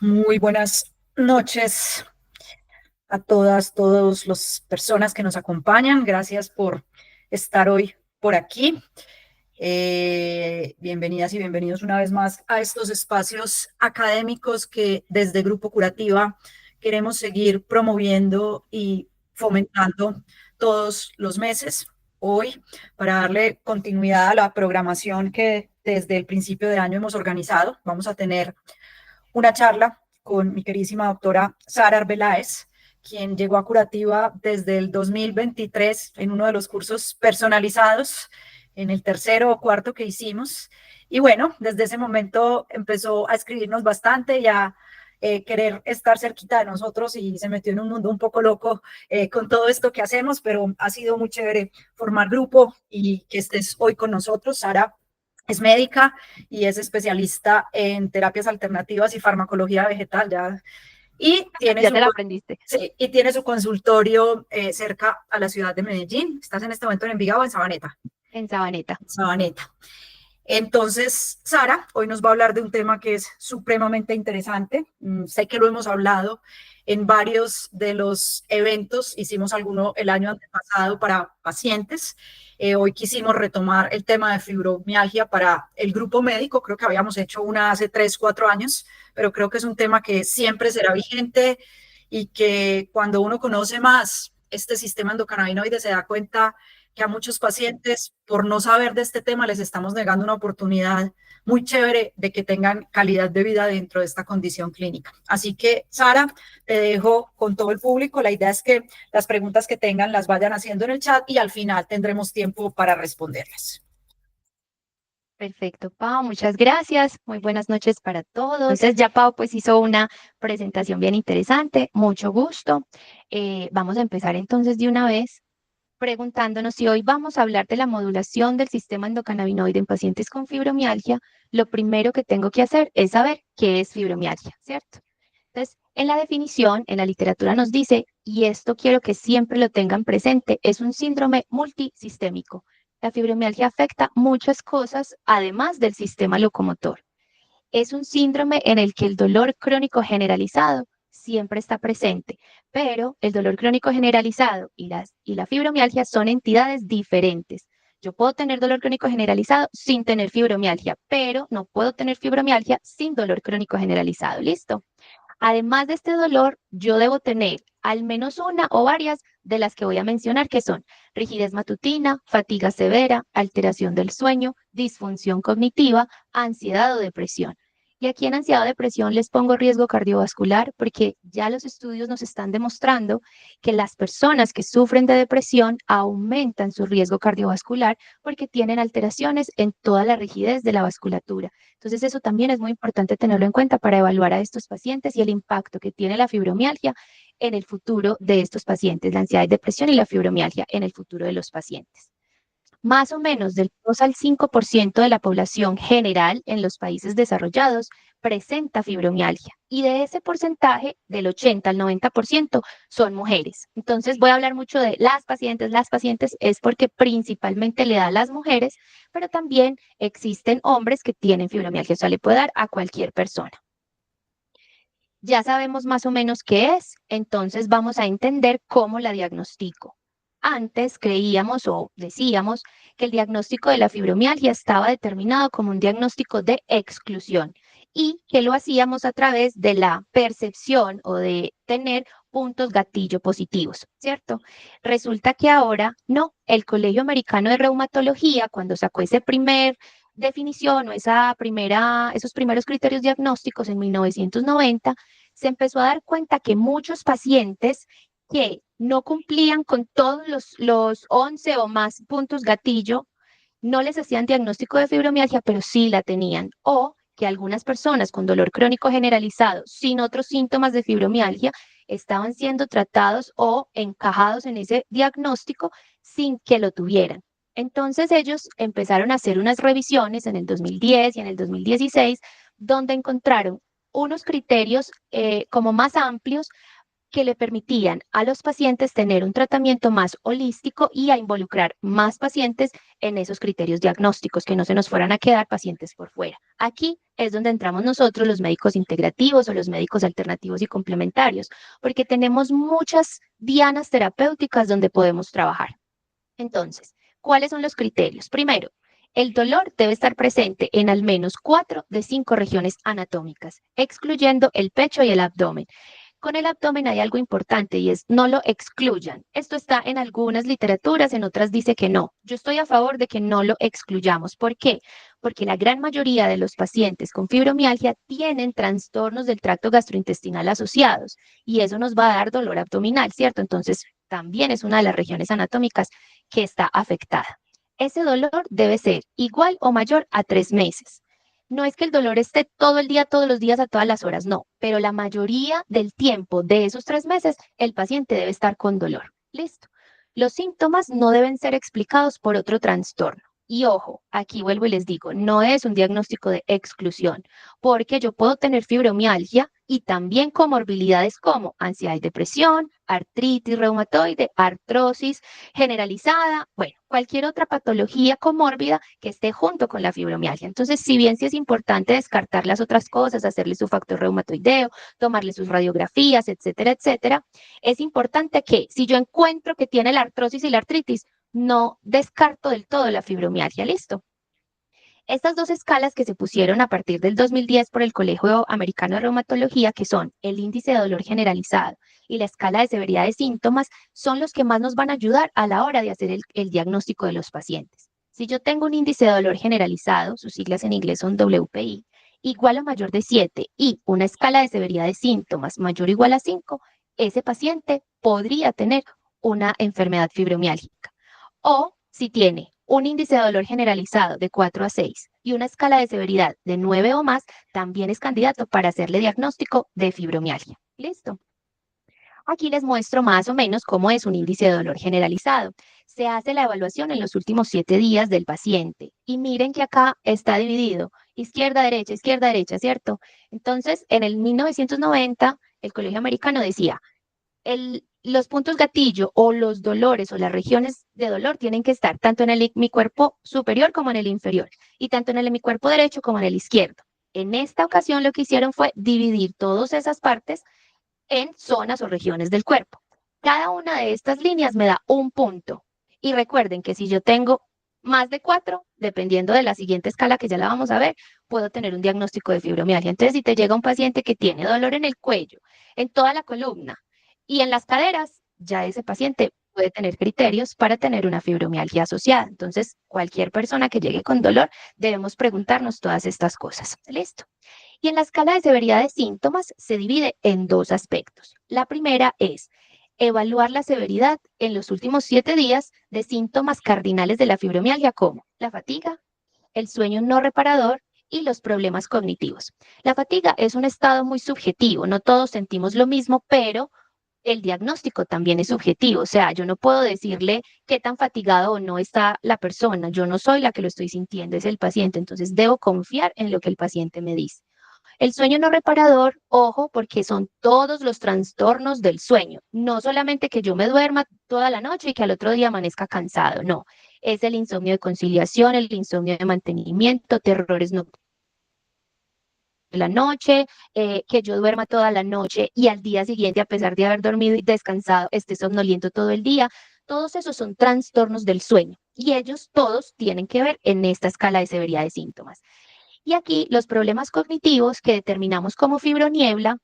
Muy buenas noches a todas, todas las personas que nos acompañan. Gracias por estar hoy por aquí. Bienvenidas y bienvenidos una vez más a estos espacios académicos que desde Grupo Curativa queremos seguir promoviendo y fomentando todos los meses. Hoy, para darle continuidad a la programación que desde el principio de año hemos organizado, vamos a tener una charla con mi queridísima doctora Sara Arbeláez, quien llegó a Curativa desde el 2023 en uno de los cursos personalizados, en el tercero o cuarto que hicimos. Y bueno, desde ese momento empezó a escribirnos bastante y a querer estar cerquita de nosotros y se metió en un mundo un poco loco con todo esto que hacemos, pero ha sido muy chévere formar grupo y que estés hoy con nosotros. Sara es médica y es especialista en terapias alternativas y farmacología vegetal. Ya te la aprendiste. Sí, y tiene su consultorio cerca a la ciudad de Medellín. ¿Estás en este momento en Envigado o en Sabaneta? En Sabaneta. Sabaneta. Entonces, Sara, hoy nos va a hablar de un tema que es supremamente interesante. Sé que lo hemos hablado en varios de los eventos, hicimos alguno el año antepasado para pacientes. Hoy quisimos retomar el tema de fibromialgia para el grupo médico. Creo que habíamos hecho una hace 3, 4 años, pero creo que es un tema que siempre será vigente y que cuando uno conoce más este sistema endocannabinoide se da cuenta que a muchos pacientes, por no saber de este tema, les estamos negando una oportunidad muy chévere de que tengan calidad de vida dentro de esta condición clínica. Así que, Sara, te dejo con todo el público. La idea es que las preguntas que tengan las vayan haciendo en el chat y al final tendremos tiempo para responderlas. Perfecto, Pau, muchas gracias. Muy buenas noches para todos. Entonces, ya Pau pues hizo una presentación bien interesante. Mucho gusto. Vamos a empezar entonces de una vez preguntándonos si hoy vamos a hablar de la modulación del sistema endocannabinoide en pacientes con fibromialgia. Lo primero que tengo que hacer es saber qué es fibromialgia, ¿cierto? Entonces, en la definición, en la literatura nos dice, y esto quiero que siempre lo tengan presente, es un síndrome multisistémico. La fibromialgia afecta muchas cosas, además del sistema locomotor. Es un síndrome en el que el dolor crónico generalizado siempre está presente, pero el dolor crónico generalizado y la fibromialgia son entidades diferentes. Yo puedo tener dolor crónico generalizado sin tener fibromialgia, pero no puedo tener fibromialgia sin dolor crónico generalizado. ¿Listo? Además de este dolor, yo debo tener al menos una o varias de las que voy a mencionar, que son rigidez matutina, fatiga severa, alteración del sueño, disfunción cognitiva, ansiedad o depresión. Y aquí en ansiedad o depresión les pongo riesgo cardiovascular porque ya los estudios nos están demostrando que las personas que sufren de depresión aumentan su riesgo cardiovascular porque tienen alteraciones en toda la rigidez de la vasculatura. Entonces, eso también es muy importante tenerlo en cuenta para evaluar a estos pacientes y el impacto que tiene la fibromialgia en el futuro de estos pacientes, la ansiedad y depresión y la fibromialgia en el futuro de los pacientes. Más o menos del 2 al 5% de la población general en los países desarrollados presenta fibromialgia y de ese porcentaje, del 80 al 90%, son mujeres. Entonces voy a hablar mucho de las pacientes es porque principalmente le da a las mujeres, pero también existen hombres que tienen fibromialgia, o sea, le puede dar a cualquier persona. Ya sabemos más o menos qué es, entonces vamos a entender cómo la diagnostico. Antes creíamos o decíamos que el diagnóstico de la fibromialgia estaba determinado como un diagnóstico de exclusión y que lo hacíamos a través de la percepción o de tener puntos gatillo positivos, ¿cierto? Resulta que ahora no, el Colegio Americano de Reumatología, cuando sacó ese primer definición o esos primeros criterios diagnósticos en 1990, se empezó a dar cuenta que muchos pacientes que no cumplían con todos los 11 o más puntos gatillo, no les hacían diagnóstico de fibromialgia, pero sí la tenían. O que algunas personas con dolor crónico generalizado, sin otros síntomas de fibromialgia, estaban siendo tratados o encajados en ese diagnóstico sin que lo tuvieran. Entonces ellos empezaron a hacer unas revisiones en el 2010 y en el 2016, donde encontraron unos criterios como más amplios que le permitían a los pacientes tener un tratamiento más holístico y a involucrar más pacientes en esos criterios diagnósticos, que no se nos fueran a quedar pacientes por fuera. Aquí es donde entramos nosotros, los médicos integrativos o los médicos alternativos y complementarios, porque tenemos muchas dianas terapéuticas donde podemos trabajar. Entonces, ¿cuáles son los criterios? Primero, el dolor debe estar presente en al menos 4 de 5 regiones anatómicas, excluyendo el pecho y el abdomen. Con el abdomen hay algo importante y es no lo excluyan. Esto está en algunas literaturas, en otras dice que no. Yo estoy a favor de que no lo excluyamos. ¿Por qué? Porque la gran mayoría de los pacientes con fibromialgia tienen trastornos del tracto gastrointestinal asociados y eso nos va a dar dolor abdominal, ¿cierto? Entonces, también es una de las regiones anatómicas que está afectada. Ese dolor debe ser igual o mayor a 3 meses. No es que el dolor esté todo el día, todos los días, a todas las horas, no, pero la mayoría del tiempo de esos 3 meses, el paciente debe estar con dolor. Listo. Los síntomas no deben ser explicados por otro trastorno. Y ojo, aquí vuelvo y les digo, no es un diagnóstico de exclusión, porque yo puedo tener fibromialgia y también comorbilidades como ansiedad y depresión, artritis reumatoide, artrosis generalizada, bueno, cualquier otra patología comórbida que esté junto con la fibromialgia. Entonces, si bien sí es importante descartar las otras cosas, hacerle su factor reumatoideo, tomarle sus radiografías, etcétera, etcétera, es importante que si yo encuentro que tiene la artrosis y la artritis, no descarto del todo la fibromialgia, ¿listo? Estas dos escalas que se pusieron a partir del 2010 por el Colegio Americano de Reumatología, que son el índice de dolor generalizado y la escala de severidad de síntomas, son los que más nos van a ayudar a la hora de hacer el diagnóstico de los pacientes. Si yo tengo un índice de dolor generalizado, sus siglas en inglés son WPI, igual o mayor de 7 y una escala de severidad de síntomas mayor o igual a 5, ese paciente podría tener una enfermedad fibromiálgica. O si tiene un índice de dolor generalizado de 4 a 6 y una escala de severidad de 9 o más, también es candidato para hacerle diagnóstico de fibromialgia. ¿Listo? Aquí les muestro más o menos cómo es un índice de dolor generalizado. Se hace la evaluación en los últimos 7 días del paciente. Y miren que acá está dividido izquierda, derecha, ¿cierto? Entonces, en el 1990, el Colegio Americano decía, los puntos gatillo o los dolores o las regiones de dolor tienen que estar tanto en el hemicuerpo superior como en el inferior y tanto en el hemicuerpo derecho como en el izquierdo. En esta ocasión lo que hicieron fue dividir todas esas partes en zonas o regiones del cuerpo. Cada una de estas líneas me da un punto. Y recuerden que si yo tengo más de 4, dependiendo de la siguiente escala que ya la vamos a ver, puedo tener un diagnóstico de fibromialgia. Entonces, si te llega un paciente que tiene dolor en el cuello, en toda la columna y en las caderas, ya ese paciente puede tener criterios para tener una fibromialgia asociada. Entonces, cualquier persona que llegue con dolor, debemos preguntarnos todas estas cosas. ¿Listo? Y en la escala de severidad de síntomas se divide en dos aspectos. La primera es evaluar la severidad en los últimos 7 días de síntomas cardinales de la fibromialgia como la fatiga, el sueño no reparador y los problemas cognitivos. La fatiga es un estado muy subjetivo, no todos sentimos lo mismo, pero el diagnóstico también es subjetivo, o sea, yo no puedo decirle qué tan fatigado o no está la persona, yo no soy la que lo estoy sintiendo, es el paciente, entonces debo confiar en lo que el paciente me dice. El sueño no reparador, ojo, porque son todos los trastornos del sueño, no solamente que yo me duerma toda la noche y que al otro día amanezca cansado, no, es el insomnio de conciliación, el insomnio de mantenimiento, terrores nocturnos de la noche, que yo duerma toda la noche y al día siguiente, a pesar de haber dormido y descansado, esté somnoliento todo el día. Todos esos son trastornos del sueño y ellos todos tienen que ver en esta escala de severidad de síntomas. Y aquí los problemas cognitivos que determinamos como fibroniebla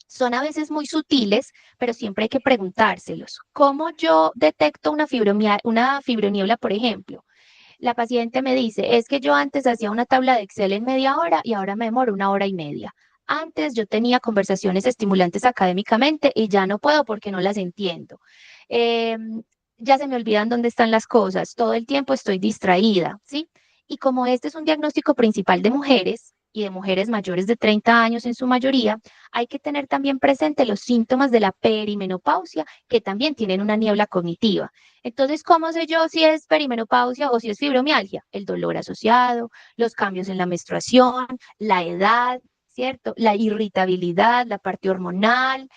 son a veces muy sutiles, pero siempre hay que preguntárselos. ¿Cómo yo detecto una fibroniebla, por ejemplo? La paciente me dice, es que yo antes hacía una tabla de Excel en media hora y ahora me demoro 1 hora y media. Antes yo tenía conversaciones estimulantes académicamente y ya no puedo porque no las entiendo. Ya se me olvidan dónde están las cosas, todo el tiempo estoy distraída, ¿sí? Y como este es un diagnóstico principal de mujeres y de mujeres mayores de 30 años en su mayoría, hay que tener también presente los síntomas de la perimenopausia que también tienen una niebla cognitiva. Entonces, ¿cómo sé yo si es perimenopausia o si es fibromialgia? El dolor asociado, los cambios en la menstruación, la edad, ¿cierto? La irritabilidad, la parte hormonal,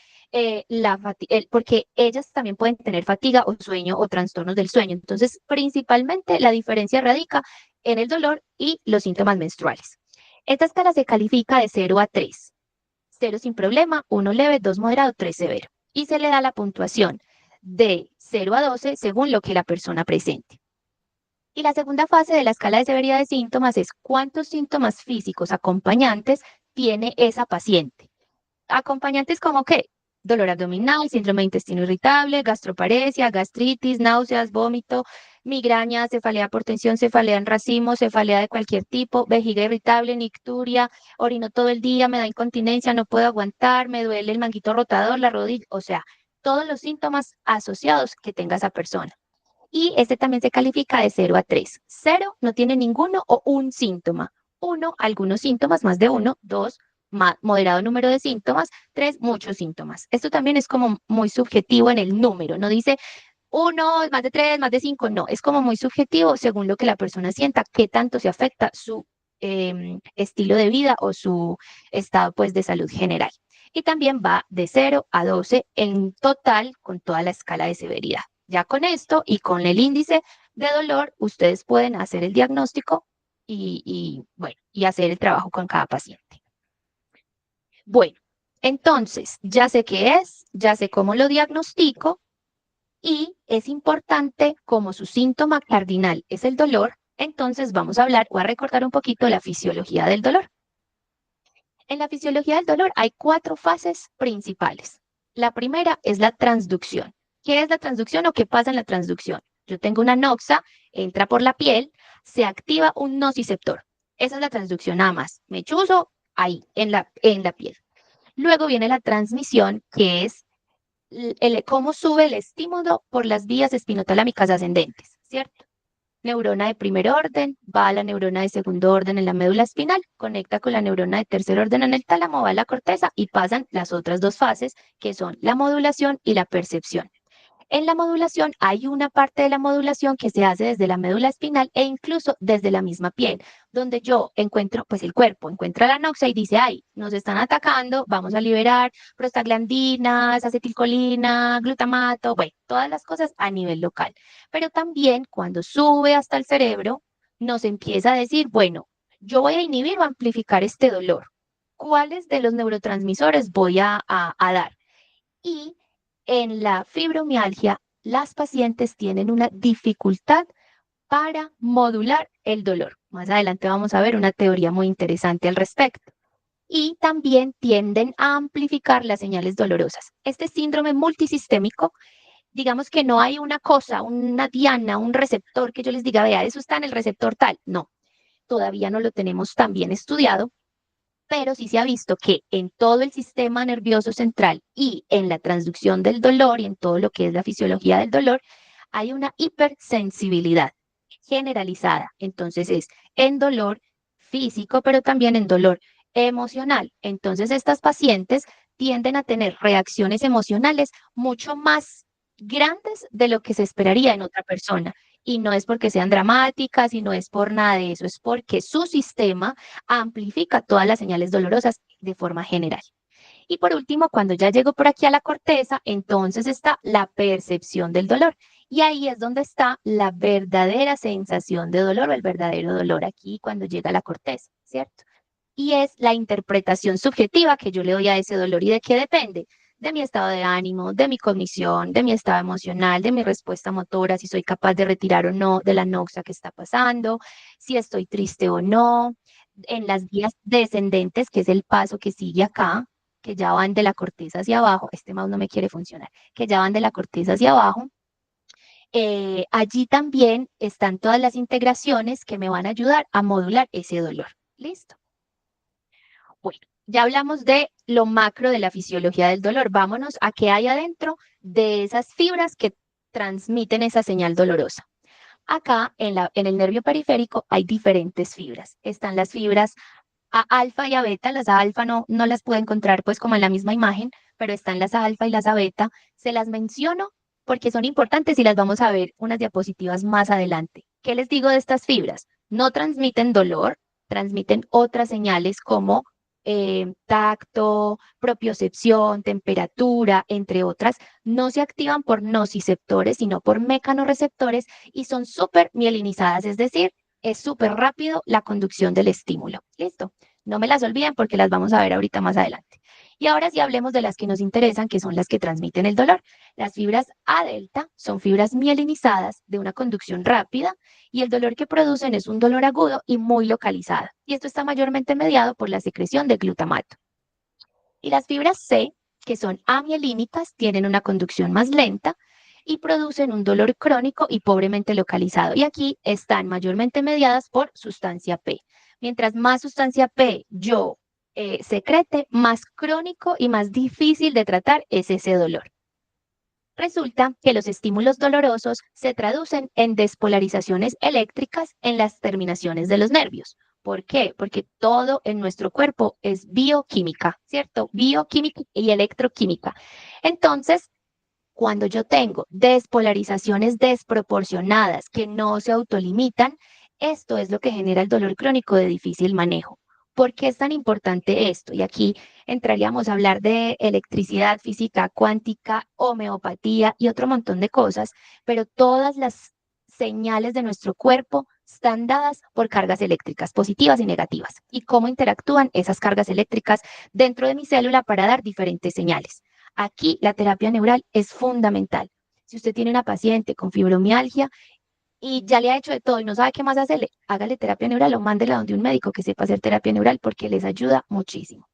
porque ellas también pueden tener fatiga o sueño o trastornos del sueño. Entonces, principalmente la diferencia radica en el dolor y los síntomas menstruales. Esta escala se califica de 0 a 3. 0 sin problema, 1 leve, 2 moderado, 3 severo. Y se le da la puntuación de 0 a 12 según lo que la persona presente. Y la segunda fase de la escala de severidad de síntomas es cuántos síntomas físicos acompañantes tiene esa paciente. Acompañantes como qué: dolor abdominal, síndrome de intestino irritable, gastroparesia, gastritis, náuseas, vómito, migraña, cefalea por tensión, cefalea en racimo, cefalea de cualquier tipo, vejiga irritable, nicturia, orino todo el día, me da incontinencia, no puedo aguantar, me duele el manguito rotador, la rodilla, o sea, todos los síntomas asociados que tenga esa persona. Y este también se califica de 0 a 3. 0 no tiene ninguno o un síntoma. 1, algunos síntomas, más de 1. 2, moderado número de síntomas. 3, muchos síntomas. Esto también es como muy subjetivo en el número. No dice 1, más de 3, más de 5. No, es como muy subjetivo según lo que la persona sienta, qué tanto se afecta su estilo de vida o su estado pues de salud general. Y también va de 0 a 12 en total con toda la escala de severidad. Ya con esto y con el índice de dolor, ustedes pueden hacer el diagnóstico bueno, y hacer el trabajo con cada paciente. Bueno, entonces ya sé qué es, ya sé cómo lo diagnostico y es importante, como su síntoma cardinal es el dolor, entonces vamos a hablar o a recordar un poquito la fisiología del dolor. En la fisiología del dolor hay 4 fases principales. La primera es la transducción. ¿Qué es la transducción o qué pasa en la transducción? Yo tengo una noxa, entra por la piel, se activa un nociceptor. Esa es la transducción nada más. Me chuzo ahí, en la piel. Luego viene la transmisión, que es cómo sube el estímulo por las vías espinotalámicas ascendentes, ¿cierto? Neurona de primer orden, va a la neurona de segundo orden en la médula espinal, conecta con la neurona de tercer orden en el tálamo, va a la corteza y pasan las otras 2 fases, que son la modulación y la percepción. En la modulación hay una parte de la modulación que se hace desde la médula espinal e incluso desde la misma piel, donde yo encuentro, pues el cuerpo encuentra la noxa y dice, ay, nos están atacando, vamos a liberar prostaglandinas, acetilcolina, glutamato, bueno, todas las cosas a nivel local. Pero también cuando sube hasta el cerebro, nos empieza a decir, bueno, yo voy a inhibir o amplificar este dolor. ¿Cuáles de los neurotransmisores voy a dar? Y en la fibromialgia, las pacientes tienen una dificultad para modular el dolor. Más adelante vamos a ver una teoría muy interesante al respecto. Y también tienden a amplificar las señales dolorosas. Este síndrome multisistémico, digamos que no hay una cosa, una diana, un receptor que yo les diga, vea, eso está en el receptor tal. No, todavía no lo tenemos tan bien estudiado, pero sí se ha visto que en todo el sistema nervioso central y en la transducción del dolor y en todo lo que es la fisiología del dolor, hay una hipersensibilidad generalizada. Entonces es en dolor físico, pero también en dolor emocional. Entonces estas pacientes tienden a tener reacciones emocionales mucho más grandes de lo que se esperaría en otra persona. Y no es porque sean dramáticas y no es por nada de eso, es porque su sistema amplifica todas las señales dolorosas de forma general. Y por último, cuando ya llego por aquí a la corteza, entonces está la percepción del dolor. Y ahí es donde está la verdadera sensación de dolor o el verdadero dolor aquí cuando llega a la corteza, ¿cierto? Y es la interpretación subjetiva que yo le doy a ese dolor. ¿Y de qué depende? De mi estado de ánimo, de mi cognición, de mi estado emocional, de mi respuesta motora, si soy capaz de retirar o no de la noxa que está pasando, si estoy triste o no. En las vías descendentes, que es el paso que sigue acá, que ya van de la corteza hacia abajo, este mouse no me quiere funcionar, que ya van de la corteza hacia abajo, allí también están todas las integraciones que me van a ayudar a modular ese dolor. ¿Listo? Bueno, ya hablamos de lo macro de la fisiología del dolor. Vámonos a qué hay adentro de esas fibras que transmiten esa señal dolorosa. Acá en el nervio periférico hay diferentes fibras. Están las fibras a alfa y a beta. Las a alfa no las puedo encontrar pues como en la misma imagen, pero están las a alfa y las a beta. Se las menciono porque son importantes y las vamos a ver unas diapositivas más adelante. ¿Qué les digo de estas fibras? No transmiten dolor, transmiten otras señales como tacto, propiocepción, temperatura, entre otras. No se activan por nociceptores, sino por mecanorreceptores y son súper mielinizadas, es decir, es súper rápido la conducción del estímulo. ¿Listo? No me las olviden porque las vamos a ver ahorita más adelante. Y ahora sí hablemos de las que nos interesan, que son las que transmiten el dolor. Las fibras A delta son fibras mielinizadas de una conducción rápida y el dolor que producen es un dolor agudo y muy localizado. Y esto está mayormente mediado por la secreción de glutamato. Y las fibras C, que son amielínicas, tienen una conducción más lenta y producen un dolor crónico y pobremente localizado. Y aquí están mayormente mediadas por sustancia P. Mientras más sustancia P yo secrete, más crónico y más difícil de tratar es ese dolor. Resulta que los estímulos dolorosos se traducen en despolarizaciones eléctricas en las terminaciones de los nervios. ¿Por qué? Porque todo en nuestro cuerpo es bioquímica, ¿cierto? Bioquímica y electroquímica. Entonces, cuando yo tengo despolarizaciones desproporcionadas que no se autolimitan, esto es lo que genera el dolor crónico de difícil manejo. ¿Por qué es tan importante esto? Y aquí entraríamos a hablar de electricidad, física cuántica, homeopatía y otro montón de cosas, pero todas las señales de nuestro cuerpo están dadas por cargas eléctricas positivas y negativas y cómo interactúan esas cargas eléctricas dentro de mi célula para dar diferentes señales. Aquí la terapia neural es fundamental. Si usted tiene una paciente con fibromialgia y ya le ha hecho de todo y no sabe qué más hacerle, hágale terapia neural o mándela donde un médico que sepa hacer terapia neural porque les ayuda muchísimo.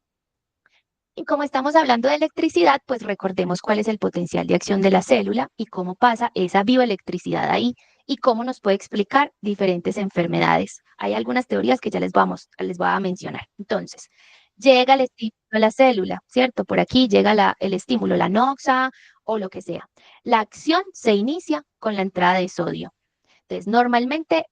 Y como estamos hablando de electricidad, pues recordemos cuál es el potencial de acción de la célula y cómo pasa esa bioelectricidad ahí y cómo nos puede explicar diferentes enfermedades. Hay algunas teorías que ya les voy a mencionar. Entonces, llega el estímulo a la célula, ¿cierto? Por aquí llega el estímulo, la noxa o lo que sea. La acción se inicia con la entrada de sodio. Entonces, normalmente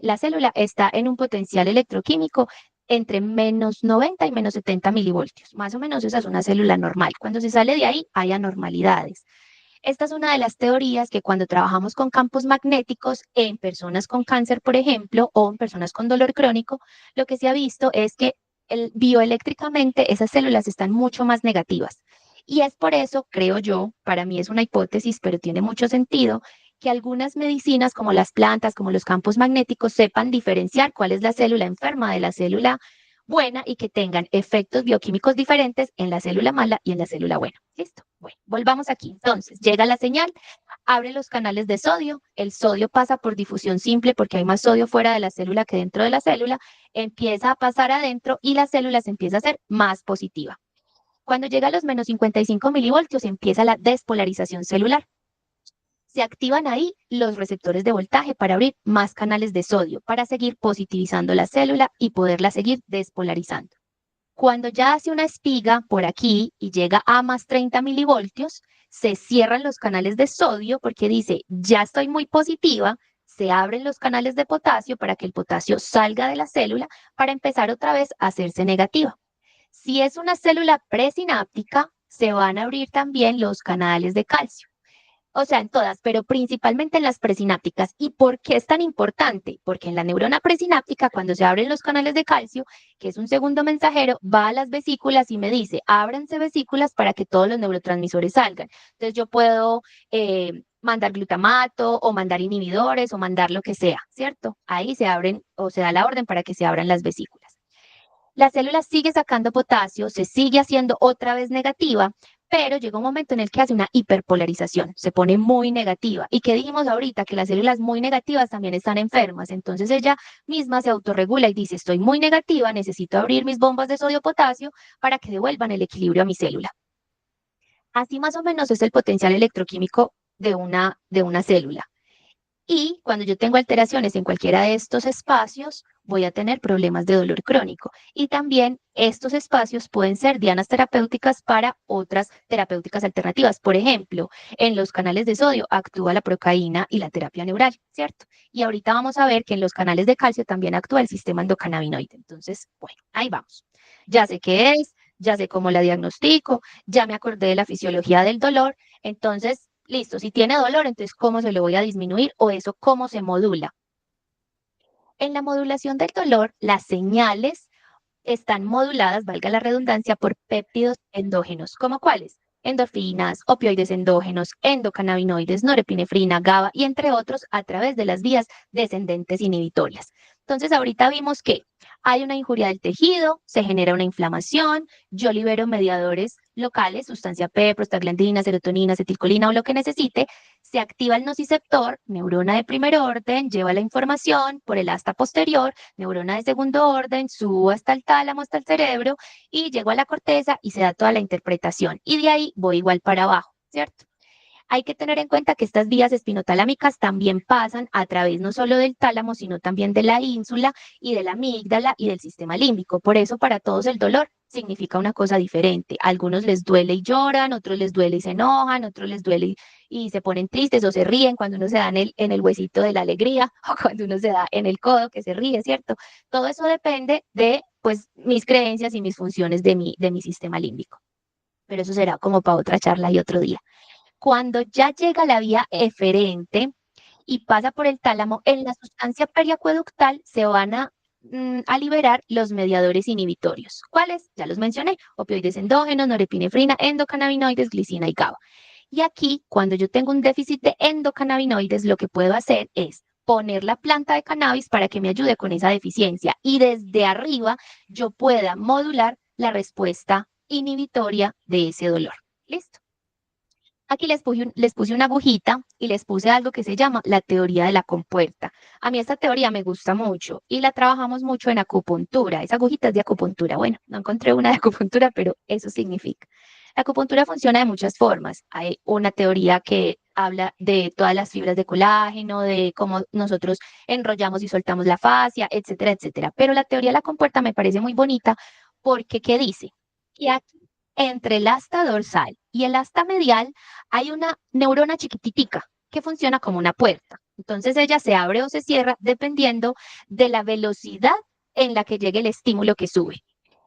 la célula está en un potencial electroquímico entre menos 90 y menos 70 milivoltios. Más o menos esa es una célula normal. Cuando se sale de ahí, hay anormalidades. Esta es una de las teorías que cuando trabajamos con campos magnéticos en personas con cáncer, por ejemplo, o en personas con dolor crónico, lo que se ha visto es que bioeléctricamente esas células están mucho más negativas. Y es por eso, creo yo, para mí es una hipótesis, pero tiene mucho sentido, que algunas medicinas como las plantas, como los campos magnéticos, sepan diferenciar cuál es la célula enferma de la célula buena y que tengan efectos bioquímicos diferentes en la célula mala y en la célula buena. ¿Listo? Bueno, volvamos aquí. Entonces, llega la señal, abre los canales de sodio, el sodio pasa por difusión simple porque hay más sodio fuera de la célula que dentro de la célula, empieza a pasar adentro y la célula se empieza a hacer más positiva. Cuando llega a los menos 55 milivoltios, empieza la despolarización celular. Se activan ahí los receptores de voltaje para abrir más canales de sodio, para seguir positivizando la célula y poderla seguir despolarizando. Cuando ya hace una espiga por aquí y llega a más 30 milivoltios, se cierran los canales de sodio porque dice, ya estoy muy positiva, se abren los canales de potasio para que el potasio salga de la célula para empezar otra vez a hacerse negativa. Si es una célula presináptica, se van a abrir también los canales de calcio. O sea, en todas, pero principalmente en las presinápticas. ¿Y por qué es tan importante? Porque en la neurona presináptica, cuando se abren los canales de calcio, que es un segundo mensajero, va a las vesículas y me dice, ábranse vesículas para que todos los neurotransmisores salgan. Entonces yo puedo mandar glutamato o mandar inhibidores o mandar lo que sea, ¿cierto? Ahí se abren o se da la orden para que se abran las vesículas. La célula sigue sacando potasio, se sigue haciendo otra vez negativa, pero llega un momento en el que hace una hiperpolarización, se pone muy negativa. ¿Y qué dijimos ahorita? Que las células muy negativas también están enfermas. Entonces ella misma se autorregula y dice, estoy muy negativa, necesito abrir mis bombas de sodio-potasio para que devuelvan el equilibrio a mi célula. Así más o menos es el potencial electroquímico de una célula. Y cuando yo tengo alteraciones en cualquiera de estos espacios, voy a tener problemas de dolor crónico. Y también estos espacios pueden ser dianas terapéuticas para otras terapéuticas alternativas. Por ejemplo, en los canales de sodio actúa la procaína y la terapia neural, ¿cierto? Y ahorita vamos a ver que en los canales de calcio también actúa el sistema endocannabinoide. Entonces, bueno, ahí vamos. Ya sé qué es, ya sé cómo la diagnostico, ya me acordé de la fisiología del dolor. Entonces, listo, si tiene dolor, entonces ¿cómo se lo voy a disminuir o eso cómo se modula? En la modulación del dolor, las señales están moduladas, valga la redundancia, por péptidos endógenos, ¿como cuáles? Endorfinas, opioides endógenos, endocannabinoides, norepinefrina, GABA y entre otros a través de las vías descendentes inhibitorias. Entonces, ahorita vimos que hay una injuria del tejido, se genera una inflamación, yo libero mediadores locales, sustancia P, prostaglandina, serotonina, acetilcolina o lo que necesite, se activa el nociceptor, neurona de primer orden, lleva la información por el asta posterior, neurona de segundo orden, subo hasta el tálamo, hasta el cerebro y llego a la corteza y se da toda la interpretación. Y de ahí voy igual para abajo, ¿cierto? Hay que tener en cuenta que estas vías espinotalámicas también pasan a través no solo del tálamo, sino también de la ínsula y de la amígdala y del sistema límbico. Por eso para todos el dolor significa una cosa diferente. A algunos les duele y lloran, otros les duele y se enojan, otros les duele y se ponen tristes o se ríen cuando uno se da en el huesito de la alegría o cuando uno se da en el codo que se ríe, ¿cierto? Todo eso depende de pues mis creencias y mis funciones de mi sistema límbico. Pero eso será como para otra charla y otro día. Cuando ya llega a la vía eferente y pasa por el tálamo, en la sustancia periacueductal se van a liberar los mediadores inhibitorios. ¿Cuáles? Ya los mencioné, opioides endógenos, norepinefrina, endocannabinoides, glicina y GABA. Y aquí, cuando yo tengo un déficit de endocannabinoides, lo que puedo hacer es poner la planta de cannabis para que me ayude con esa deficiencia y desde arriba yo pueda modular la respuesta inhibitoria de ese dolor. ¿Listo? Aquí les puse una agujita y les puse algo que se llama la teoría de la compuerta. A mí esta teoría me gusta mucho y la trabajamos mucho en acupuntura. Esa agujita es de acupuntura. Bueno, no encontré una de acupuntura, pero eso significa. La acupuntura funciona de muchas formas. Hay una teoría que habla de todas las fibras de colágeno, de cómo nosotros enrollamos y soltamos la fascia, etcétera, etcétera. Pero la teoría de la compuerta me parece muy bonita porque, ¿qué dice? Que aquí entre el asta dorsal y el asta medial hay una neurona chiquititica que funciona como una puerta. Entonces ella se abre o se cierra dependiendo de la velocidad en la que llegue el estímulo que sube.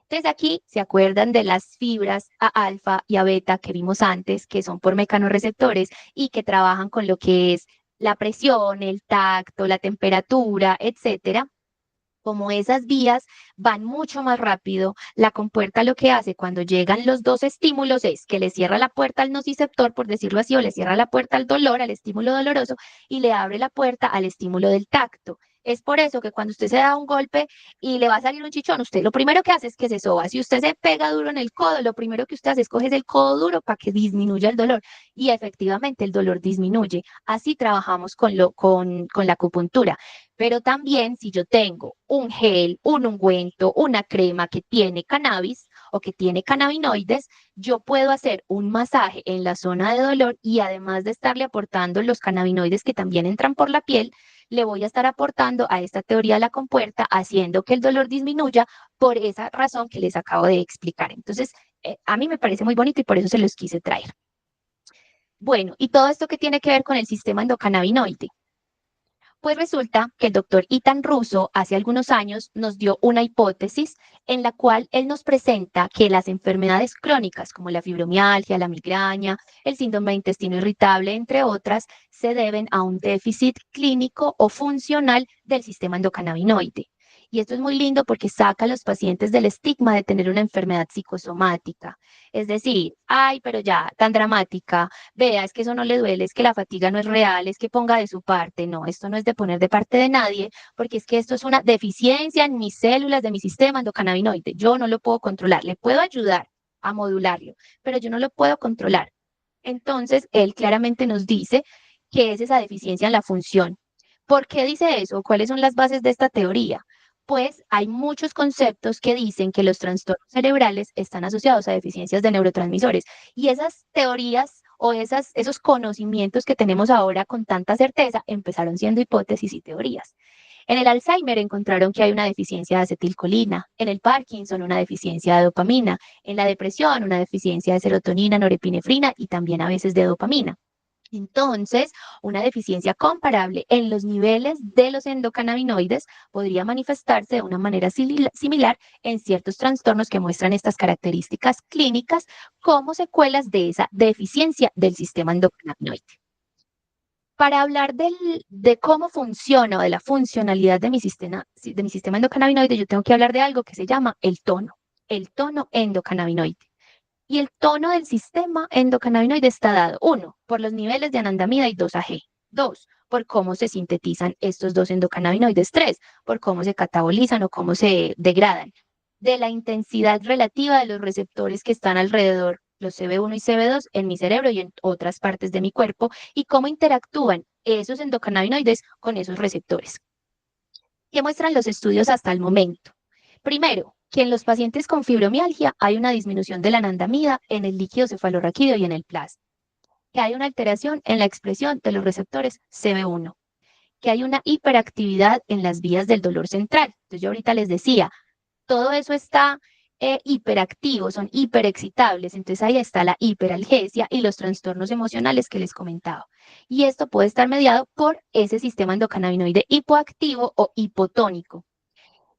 Entonces aquí se acuerdan de las fibras a alfa y a beta que vimos antes, que son por mecanorreceptores y que trabajan con lo que es la presión, el tacto, la temperatura, etcétera. Como esas vías van mucho más rápido, la compuerta lo que hace cuando llegan los dos estímulos es que le cierra la puerta al nociceptor, por decirlo así, o le cierra la puerta al dolor, al estímulo doloroso, y le abre la puerta al estímulo del tacto. Es por eso que cuando usted se da un golpe y le va a salir un chichón, usted lo primero que hace es que se soba. Si usted se pega duro en el codo, lo primero que usted hace es coger el codo duro para que disminuya el dolor. Y efectivamente el dolor disminuye. Así trabajamos con la acupuntura. Pero también si yo tengo un gel, un ungüento, una crema que tiene cannabis o que tiene cannabinoides, yo puedo hacer un masaje en la zona de dolor y además de estarle aportando los cannabinoides que también entran por la piel, le voy a estar aportando a esta teoría de la compuerta, haciendo que el dolor disminuya por esa razón que les acabo de explicar. Entonces, a mí me parece muy bonito y por eso se los quise traer. Bueno, ¿y todo esto qué tiene que ver con el sistema endocannabinoide? Pues resulta que el doctor Ethan Russo hace algunos años nos dio una hipótesis en la cual él nos presenta que las enfermedades crónicas como la fibromialgia, la migraña, el síndrome de intestino irritable, entre otras, se deben a un déficit clínico o funcional del sistema endocannabinoide. Y esto es muy lindo porque saca a los pacientes del estigma de tener una enfermedad psicosomática. Es decir, ay, pero ya, tan dramática, vea, es que eso no le duele, es que la fatiga no es real, es que ponga de su parte. No, esto no es de poner de parte de nadie, porque es que esto es una deficiencia en mis células de mi sistema endocannabinoide. Yo no lo puedo controlar, le puedo ayudar a modularlo, pero yo no lo puedo controlar. Entonces, él claramente nos dice que es esa deficiencia en la función. ¿Por qué dice eso? ¿Cuáles son las bases de esta teoría? Pues hay muchos conceptos que dicen que los trastornos cerebrales están asociados a deficiencias de neurotransmisores y esas teorías o esos conocimientos que tenemos ahora con tanta certeza empezaron siendo hipótesis y teorías. En el Alzheimer encontraron que hay una deficiencia de acetilcolina, en el Parkinson una deficiencia de dopamina, en la depresión una deficiencia de serotonina, norepinefrina y también a veces de dopamina. Entonces, una deficiencia comparable en los niveles de los endocannabinoides podría manifestarse de una manera similar en ciertos trastornos que muestran estas características clínicas como secuelas de esa deficiencia del sistema endocannabinoide. Para hablar de cómo funciona o de la funcionalidad de mi sistema endocannabinoide, yo tengo que hablar de algo que se llama el tono endocannabinoide. Y el tono del sistema endocannabinoide está dado, 1, por los niveles de anandamida y 2 AG. 2, por cómo se sintetizan estos dos endocannabinoides. 3, por cómo se catabolizan o cómo se degradan. De la intensidad relativa de los receptores que están alrededor, los CB1 y CB2, en mi cerebro y en otras partes de mi cuerpo, y cómo interactúan esos endocannabinoides con esos receptores. ¿Qué muestran los estudios hasta el momento? Primero, que en los pacientes con fibromialgia hay una disminución de la anandamida en el líquido cefalorraquídeo y en el plasma, que hay una alteración en la expresión de los receptores CB1, que hay una hiperactividad en las vías del dolor central. Entonces yo ahorita les decía, todo eso está hiperactivo, son hiperexcitables, entonces ahí está la hiperalgesia y los trastornos emocionales que les comentaba. Y esto puede estar mediado por ese sistema endocannabinoide hipoactivo o hipotónico.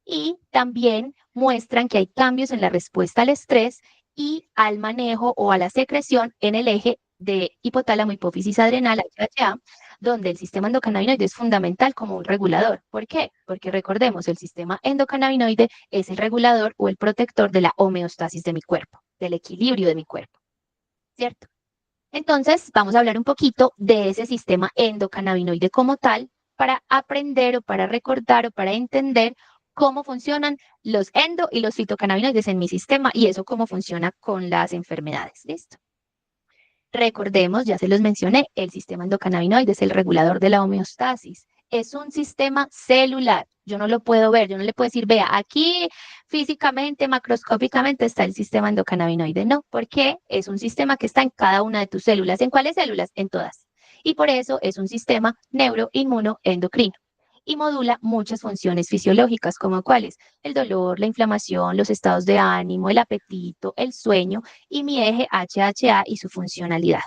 Y también muestran que hay cambios en la respuesta al estrés y al manejo o a la secreción en el eje de hipotálamo, hipófisis adrenal, HHA, donde el sistema endocannabinoide es fundamental como un regulador. ¿Por qué? Porque recordemos, el sistema endocannabinoide es el regulador o el protector de la homeostasis de mi cuerpo, del equilibrio de mi cuerpo, ¿cierto? Entonces, vamos a hablar un poquito de ese sistema endocannabinoide como tal para aprender o para recordar o para entender cómo funcionan los endo y los fitocannabinoides en mi sistema y eso cómo funciona con las enfermedades. ¿Listo? Recordemos, ya se los mencioné, el sistema endocannabinoide es el regulador de la homeostasis. Es un sistema celular. Yo no lo puedo ver, yo no le puedo decir, vea, aquí físicamente, macroscópicamente está el sistema endocannabinoide. No, porque es un sistema que está en cada una de tus células. ¿En cuáles células? En todas. Y por eso es un sistema neuroinmunoendocrino y modula muchas funciones fisiológicas, como cuáles: el dolor, la inflamación, los estados de ánimo, el apetito, el sueño y mi eje HHA y su funcionalidad.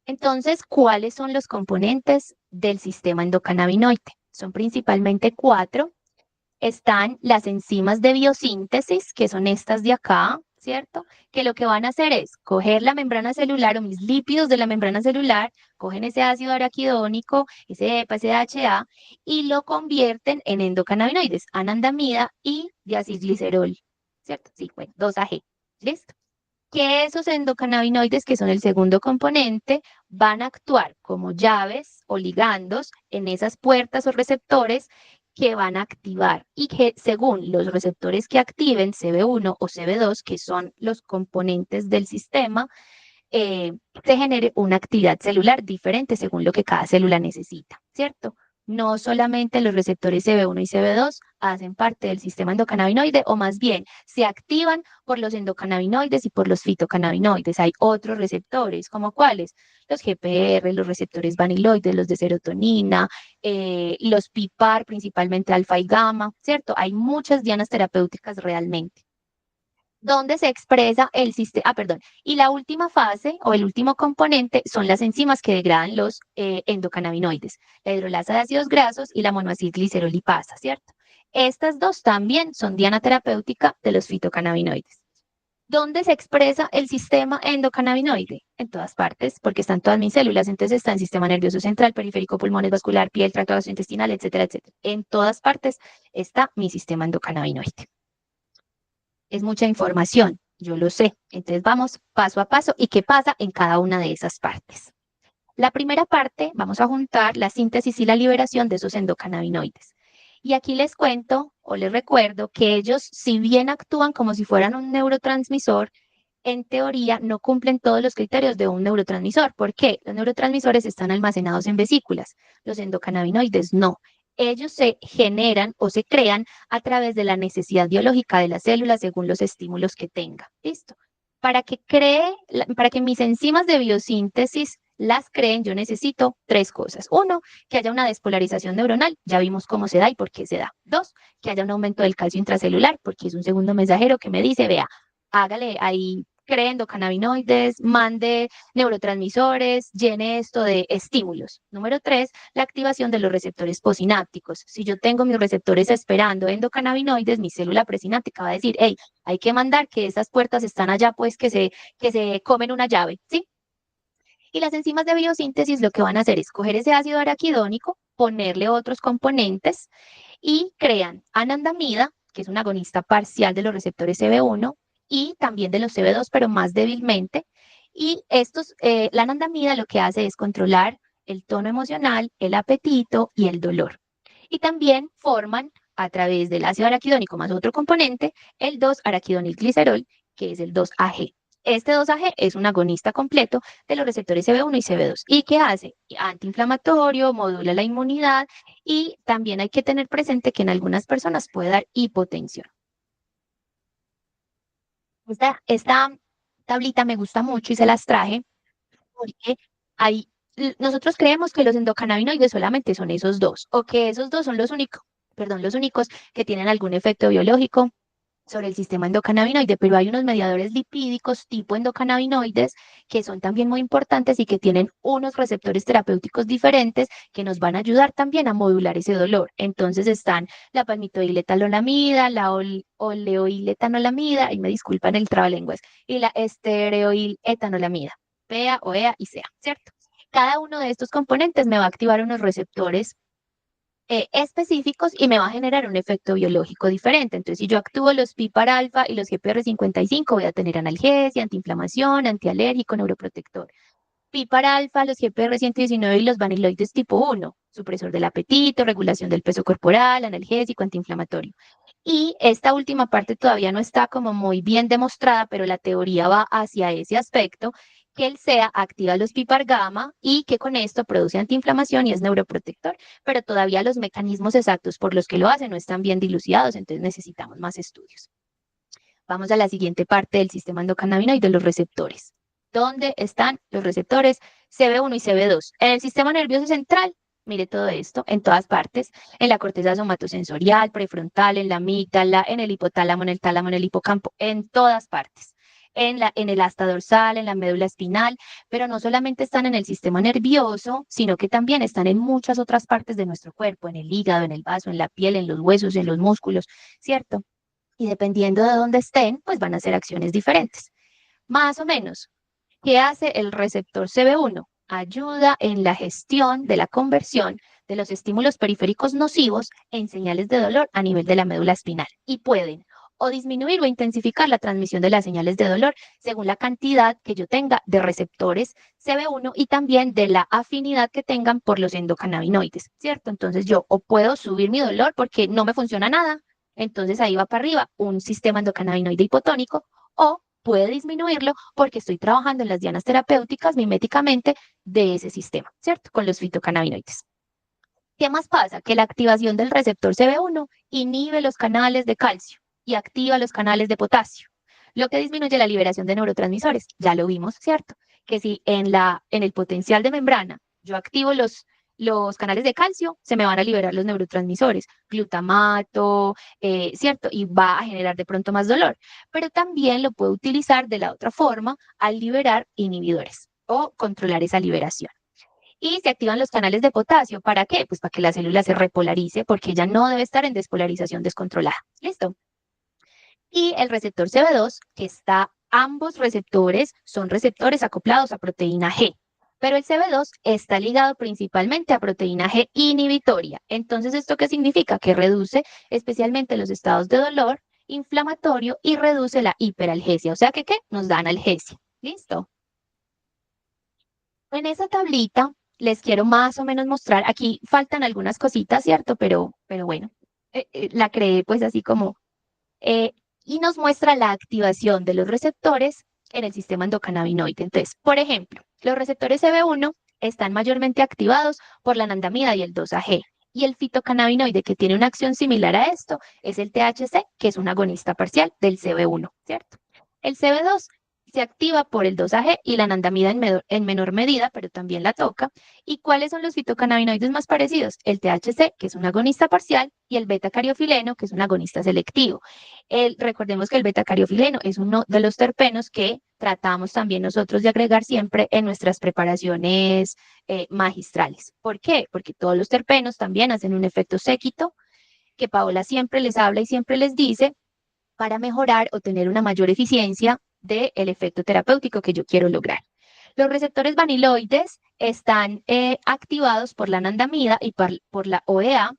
Entonces, ¿cuáles son los componentes del sistema endocannabinoide? Son principalmente 4. Están las enzimas de biosíntesis, que son estas de acá, ¿cierto? Que lo que van a hacer es coger la membrana celular o mis lípidos de la membrana celular, cogen ese ácido araquidónico, ese EPA, ese DHA, y lo convierten en endocannabinoides, anandamida y diacilglicerol, ¿cierto? Sí, bueno, 2-AG. ¿Listo? Que esos endocannabinoides, que son el segundo componente, van a actuar como llaves o ligandos en esas puertas o receptores que van a activar y que según los receptores que activen, CB1 o CB2, que son los componentes del sistema, se genere una actividad celular diferente según lo que cada célula necesita, ¿cierto? No solamente los receptores CB1 y CB2 hacen parte del sistema endocannabinoide, o más bien se activan por los endocannabinoides y por los fitocannabinoides. Hay otros receptores, como cuáles: los GPR, los receptores vaniloides, los de serotonina, los PPAR, principalmente alfa y gamma, ¿cierto? Hay muchas dianas terapéuticas realmente donde se expresa el sistema, y la última fase o el último componente son las enzimas que degradan los endocannabinoides, la hidrolasa de ácidos grasos y la monoacilglicerolipasa, ¿cierto? Estas dos también son diana terapéutica de los fitocannabinoides. ¿Dónde se expresa el sistema endocannabinoide? En todas partes, porque están todas mis células. Entonces está en sistema nervioso central, periférico, pulmones, vascular, piel, tracto gastrointestinal, etcétera, etcétera. En todas partes está mi sistema endocannabinoide. Es mucha información, yo lo sé. Entonces vamos paso a paso y qué pasa en cada una de esas partes. La primera parte, vamos a juntar la síntesis y la liberación de esos endocannabinoides. Y aquí les cuento o les recuerdo que ellos, si bien actúan como si fueran un neurotransmisor, en teoría no cumplen todos los criterios de un neurotransmisor. ¿Por qué? Los neurotransmisores están almacenados en vesículas, los endocannabinoides no. Ellos se generan o se crean a través de la necesidad biológica de la célula según los estímulos que tenga. ¿Listo? Para que mis enzimas de biosíntesis las creen, yo necesito 3 cosas. 1, que haya una despolarización neuronal, ya vimos cómo se da y por qué se da. 2, que haya un aumento del calcio intracelular, porque es un segundo mensajero que me dice, vea, hágale ahí, cree endocannabinoides, mande neurotransmisores, llene esto de estímulos. Número 3, la activación de los receptores posinápticos. Si yo tengo mis receptores esperando endocannabinoides, mi célula presináptica va a decir, hey, hay que mandar que esas puertas están allá, pues que se comen una llave, ¿sí? Y las enzimas de biosíntesis lo que van a hacer es coger ese ácido araquidónico, ponerle otros componentes y crean anandamida, que es un agonista parcial de los receptores CB1 y también de los CB2, pero más débilmente, Y la anandamida lo que hace es controlar el tono emocional, el apetito y el dolor. Y también forman, a través del ácido araquidónico más otro componente, el 2-araquidonilglicerol, que es el 2-AG. Este 2-AG es un agonista completo de los receptores CB1 y CB2. ¿Y qué hace? Antiinflamatorio, modula la inmunidad y también hay que tener presente que en algunas personas puede dar hipotensión. Esta tablita me gusta mucho y se las traje porque nosotros creemos que los endocannabinoides solamente son esos dos, o que esos dos son los únicos que tienen algún efecto biológico sobre el sistema endocannabinoide, pero hay unos mediadores lipídicos tipo endocannabinoides que son también muy importantes y que tienen unos receptores terapéuticos diferentes que nos van a ayudar también a modular ese dolor. Entonces están la palmitoiletanolamida, la oleoiletanolamida, y me disculpan el trabalenguas, y la esteroiletanolamida, PEA, OEA y CEA, ¿cierto? Cada uno de estos componentes me va a activar unos receptores específicos y me va a generar un efecto biológico diferente. Entonces, si yo actúo los PPAR alfa y los GPR55, voy a tener analgesia, antiinflamación, antialérgico, neuroprotector. PPAR alfa, los GPR119 y los vaniloides tipo 1, supresor del apetito, regulación del peso corporal, analgésico, antiinflamatorio. Y esta última parte todavía no está como muy bien demostrada, pero la teoría va hacia ese aspecto, que el SEA activa los PPAR gamma y que con esto produce antiinflamación y es neuroprotector, pero todavía los mecanismos exactos por los que lo hace no están bien dilucidados, entonces necesitamos más estudios. Vamos a la siguiente parte del sistema endocannabinoide, los receptores. ¿Dónde están los receptores CB1 y CB2? En el sistema nervioso central, mire todo esto, en todas partes, en la corteza somatosensorial, prefrontal, en la amígdala, en el hipotálamo, en el tálamo, en el hipocampo, en todas partes. En el asta dorsal, en la médula espinal, pero no solamente están en el sistema nervioso, sino que también están en muchas otras partes de nuestro cuerpo, en el hígado, en el vaso, en la piel, en los huesos, en los músculos, ¿cierto? Y dependiendo de dónde estén, pues van a hacer acciones diferentes. Más o menos, ¿qué hace el receptor CB1? Ayuda en la gestión de la conversión de los estímulos periféricos nocivos en señales de dolor a nivel de la médula espinal y pueden o disminuir o intensificar la transmisión de las señales de dolor según la cantidad que yo tenga de receptores CB1 y también de la afinidad que tengan por los endocannabinoides, ¿cierto? Entonces yo o puedo subir mi dolor porque no me funciona nada, entonces ahí va para arriba un sistema endocannabinoide hipotónico, o puede disminuirlo porque estoy trabajando en las dianas terapéuticas miméticamente de ese sistema, ¿cierto? Con los fitocannabinoides. ¿Qué más pasa? Que la activación del receptor CB1 inhibe los canales de calcio y activa los canales de potasio, lo que disminuye la liberación de neurotransmisores. Ya lo vimos, ¿cierto? Que si en el potencial de membrana yo activo los canales de calcio, se me van a liberar los neurotransmisores, glutamato, ¿cierto? Y va a generar de pronto más dolor. Pero también lo puedo utilizar de la otra forma al liberar inhibidores o controlar esa liberación. Y se activan los canales de potasio. ¿Para qué? Pues para que la célula se repolarice, porque ella no debe estar en despolarización descontrolada. ¿Listo? Y el receptor CB2, que está, ambos receptores son receptores acoplados a proteína G, pero el CB2 está ligado principalmente a proteína G inhibitoria. Entonces, ¿esto qué significa? Que reduce especialmente los estados de dolor inflamatorio y reduce la hiperalgesia. O sea que, ¿qué? Nos da analgesia. ¿Listo? En esa tablita les quiero más o menos mostrar, aquí faltan algunas cositas, ¿cierto? Pero bueno, la creé pues así como eh, y nos muestra la activación de los receptores en el sistema endocannabinoide. Entonces, por ejemplo, los receptores CB1 están mayormente activados por la anandamida y el 2-AG. Y el fitocannabinoide que tiene una acción similar a esto es el THC, que es un agonista parcial del CB1, ¿cierto? El CB2 se activa por el 2-AG y la anandamida en menor medida, pero también la toca. ¿Y cuáles son los fitocannabinoides más parecidos? El THC, que es un agonista parcial, y el beta-cariofileno, que es un agonista selectivo. Recordemos que el beta-cariofileno es uno de los terpenos que tratamos también nosotros de agregar siempre en nuestras preparaciones magistrales. ¿Por qué? Porque todos los terpenos también hacen un efecto séquito, que Paola siempre les habla y siempre les dice, para mejorar o tener una mayor eficiencia del efecto terapéutico que yo quiero lograr. Los receptores vaniloides están activados por la anandamida y por la OEA,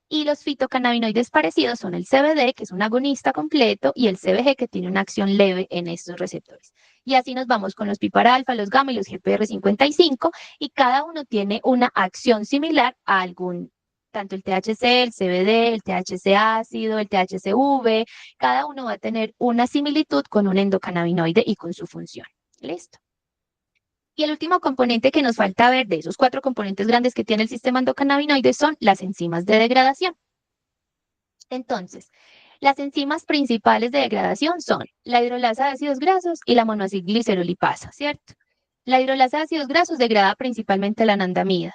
y los fitocannabinoides parecidos son el CBD, que es un agonista completo, y el CBG, que tiene una acción leve en estos receptores. Y así nos vamos con los piparalfa, los gamma y los GPR55, y cada uno tiene una acción similar a algún, tanto el THC, el CBD, el THC ácido, el THCV, cada uno va a tener una similitud con un endocannabinoide y con su función. ¿Listo? Y el último componente que nos falta ver de esos 4 componentes grandes que tiene el sistema endocannabinoide son las enzimas de degradación. Entonces, las enzimas principales de degradación son la hidrolasa de ácidos grasos y la monoacilglicerolipasa, ¿cierto? La hidrolasa de ácidos grasos degrada principalmente la anandamida.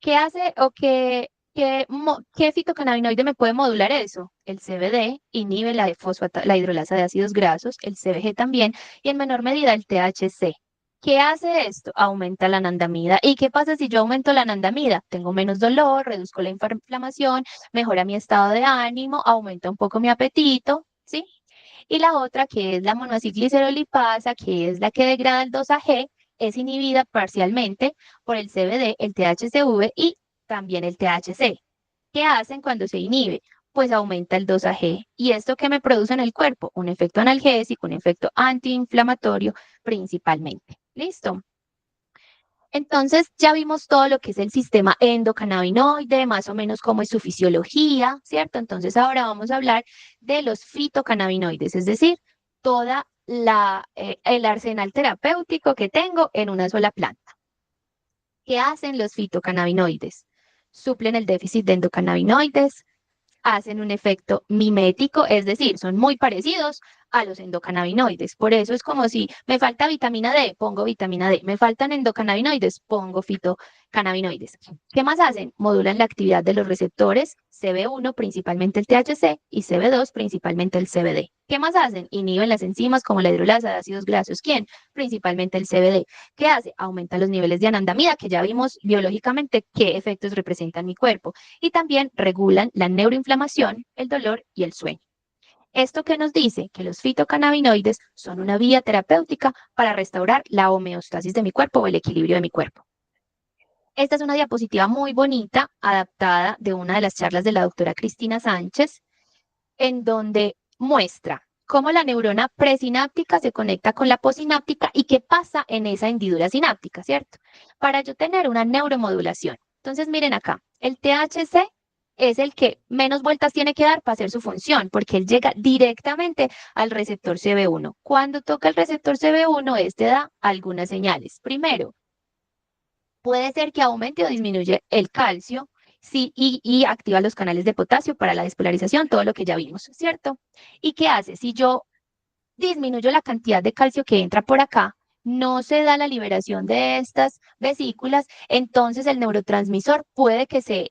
¿Qué hace o qué fitocannabinoide me puede modular eso? El CBD inhibe la hidrolasa de ácidos grasos, el CBG también, y en menor medida el THC. ¿Qué hace esto? Aumenta la anandamida. ¿Y qué pasa si yo aumento la anandamida? Tengo menos dolor, reduzco la inflamación, mejora mi estado de ánimo, aumenta un poco mi apetito, ¿sí? Y la otra, que es la monoacilglicerolipasa, que es la que degrada el 2-AG, es inhibida parcialmente por el CBD, el THCV y también el THC. ¿Qué hacen cuando se inhibe? Pues aumenta el 2-AG. ¿Y esto qué me produce en el cuerpo? Un efecto analgésico, un efecto antiinflamatorio principalmente. ¿Listo? Entonces ya vimos todo lo que es el sistema endocannabinoide, más o menos cómo es su fisiología, ¿cierto? Entonces ahora vamos a hablar de los fitocannabinoides, es decir, toda el arsenal terapéutico que tengo en una sola planta. ¿Qué hacen los fitocannabinoides? Suplen el déficit de endocannabinoides, hacen un efecto mimético, es decir, son muy parecidos a los endocannabinoides. Por eso es como si me falta vitamina D, pongo vitamina D. Me faltan endocannabinoides, pongo fitocannabinoides. ¿Qué más hacen? Modulan la actividad de los receptores CB1, principalmente el THC, y CB2, principalmente el CBD. ¿Qué más hacen? Inhiben las enzimas como la hidrolasa de ácidos grasos. ¿Quién? Principalmente el CBD. ¿Qué hace? Aumenta los niveles de anandamida, que ya vimos biológicamente qué efectos representa en mi cuerpo. Y también regulan la neuroinflamación, el dolor y el sueño. ¿Esto qué nos dice? Que los fitocannabinoides son una vía terapéutica para restaurar la homeostasis de mi cuerpo o el equilibrio de mi cuerpo. Esta es una diapositiva muy bonita, adaptada de una de las charlas de la doctora Cristina Sánchez, en donde muestra cómo la neurona presináptica se conecta con la posináptica y qué pasa en esa hendidura sináptica, ¿cierto? Para yo tener una neuromodulación. Entonces, miren acá, el THC es el que menos vueltas tiene que dar para hacer su función, porque él llega directamente al receptor CB1. Cuando toca el receptor CB1, este da algunas señales. Primero, puede ser que aumente o disminuya el calcio, sí, y activa los canales de potasio para la despolarización, todo lo que ya vimos, ¿cierto? ¿Y qué hace? Si yo disminuyo la cantidad de calcio que entra por acá, no se da la liberación de estas vesículas, entonces el neurotransmisor puede que se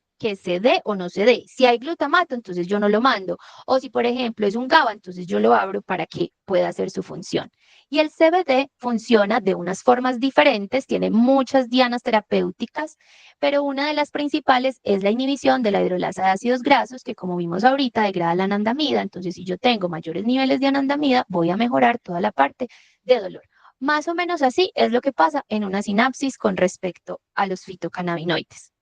dé o no se dé. Si hay glutamato, entonces yo no lo mando. O si, por ejemplo, es un GABA, entonces yo lo abro para que pueda hacer su función. Y el CBD funciona de unas formas diferentes, tiene muchas dianas terapéuticas, pero una de las principales es la inhibición de la hidrolasa de ácidos grasos, que como vimos ahorita degrada la anandamida. Entonces, si yo tengo mayores niveles de anandamida, voy a mejorar toda la parte de dolor. Más o menos así es lo que pasa en una sinapsis con respecto a los fitocannabinoides.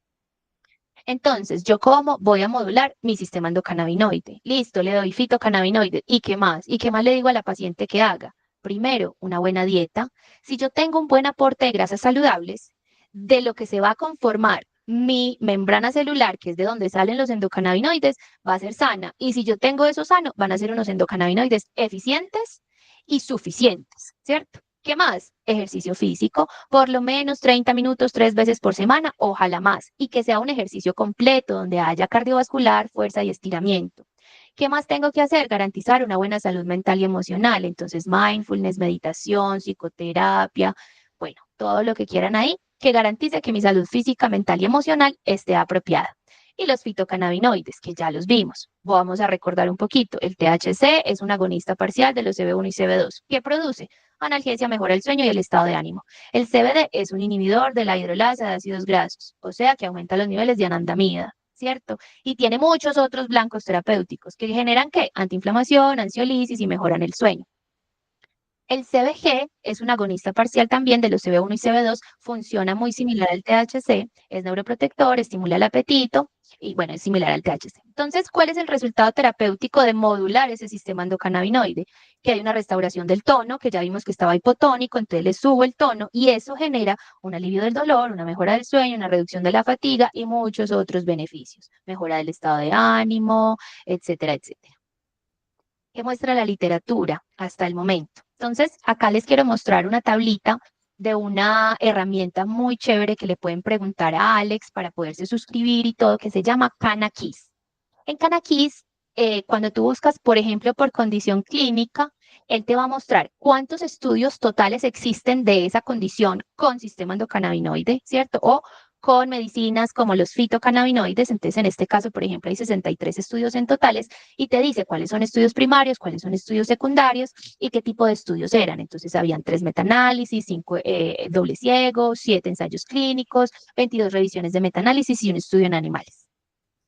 Entonces, ¿yo cómo voy a modular mi sistema endocannabinoide? Listo, le doy fitocannabinoide. ¿Y qué más? ¿Y qué más le digo a la paciente que haga? Primero, una buena dieta. Si yo tengo un buen aporte de grasas saludables, de lo que se va a conformar mi membrana celular, que es de donde salen los endocannabinoides, va a ser sana. Y si yo tengo eso sano, van a ser unos endocannabinoides eficientes y suficientes, ¿cierto? ¿Qué más? Ejercicio físico, por lo menos 30 minutos 3 veces por semana, ojalá más, y que sea un ejercicio completo donde haya cardiovascular, fuerza y estiramiento. ¿Qué más tengo que hacer? Garantizar una buena salud mental y emocional. Entonces, mindfulness, meditación, psicoterapia, bueno, todo lo que quieran ahí, que garantice que mi salud física, mental y emocional esté apropiada. Y los fitocannabinoides, que ya los vimos. Vamos a recordar un poquito. El THC es un agonista parcial de los CB1 y CB2. ¿Qué produce? Analgesia, mejora el sueño y el estado de ánimo. El CBD es un inhibidor de la hidrolasa de ácidos grasos, o sea que aumenta los niveles de anandamida, ¿cierto? Y tiene muchos otros blancos terapéuticos que generan ¿qué? Antiinflamación, ansiolisis y mejoran el sueño. El CBG es un agonista parcial también de los CB1 y CB2, funciona muy similar al THC, es neuroprotector, estimula el apetito y bueno, es similar al THC. Entonces, ¿cuál es el resultado terapéutico de modular ese sistema endocannabinoide? Que hay una restauración del tono, que ya vimos que estaba hipotónico, entonces le subo el tono y eso genera un alivio del dolor, una mejora del sueño, una reducción de la fatiga y muchos otros beneficios. Mejora del estado de ánimo, etcétera, etcétera. ¿Qué muestra la literatura hasta el momento? Entonces, acá les quiero mostrar una tablita de una herramienta muy chévere que le pueden preguntar a Alex para poderse suscribir y todo, que se llama Canaquis. En Canaquis, cuando tú buscas, por ejemplo, por condición clínica, él te va a mostrar cuántos estudios totales existen de esa condición con sistema endocannabinoide, ¿cierto? O con medicinas como los fitocannabinoides. Entonces, en este caso, por ejemplo, hay 63 estudios en totales y te dice cuáles son estudios primarios, cuáles son estudios secundarios y qué tipo de estudios eran. Entonces, habían 3 metaanálisis, 5 dobles ciegos, 7 ensayos clínicos, 22 revisiones de metaanálisis y un estudio en animales.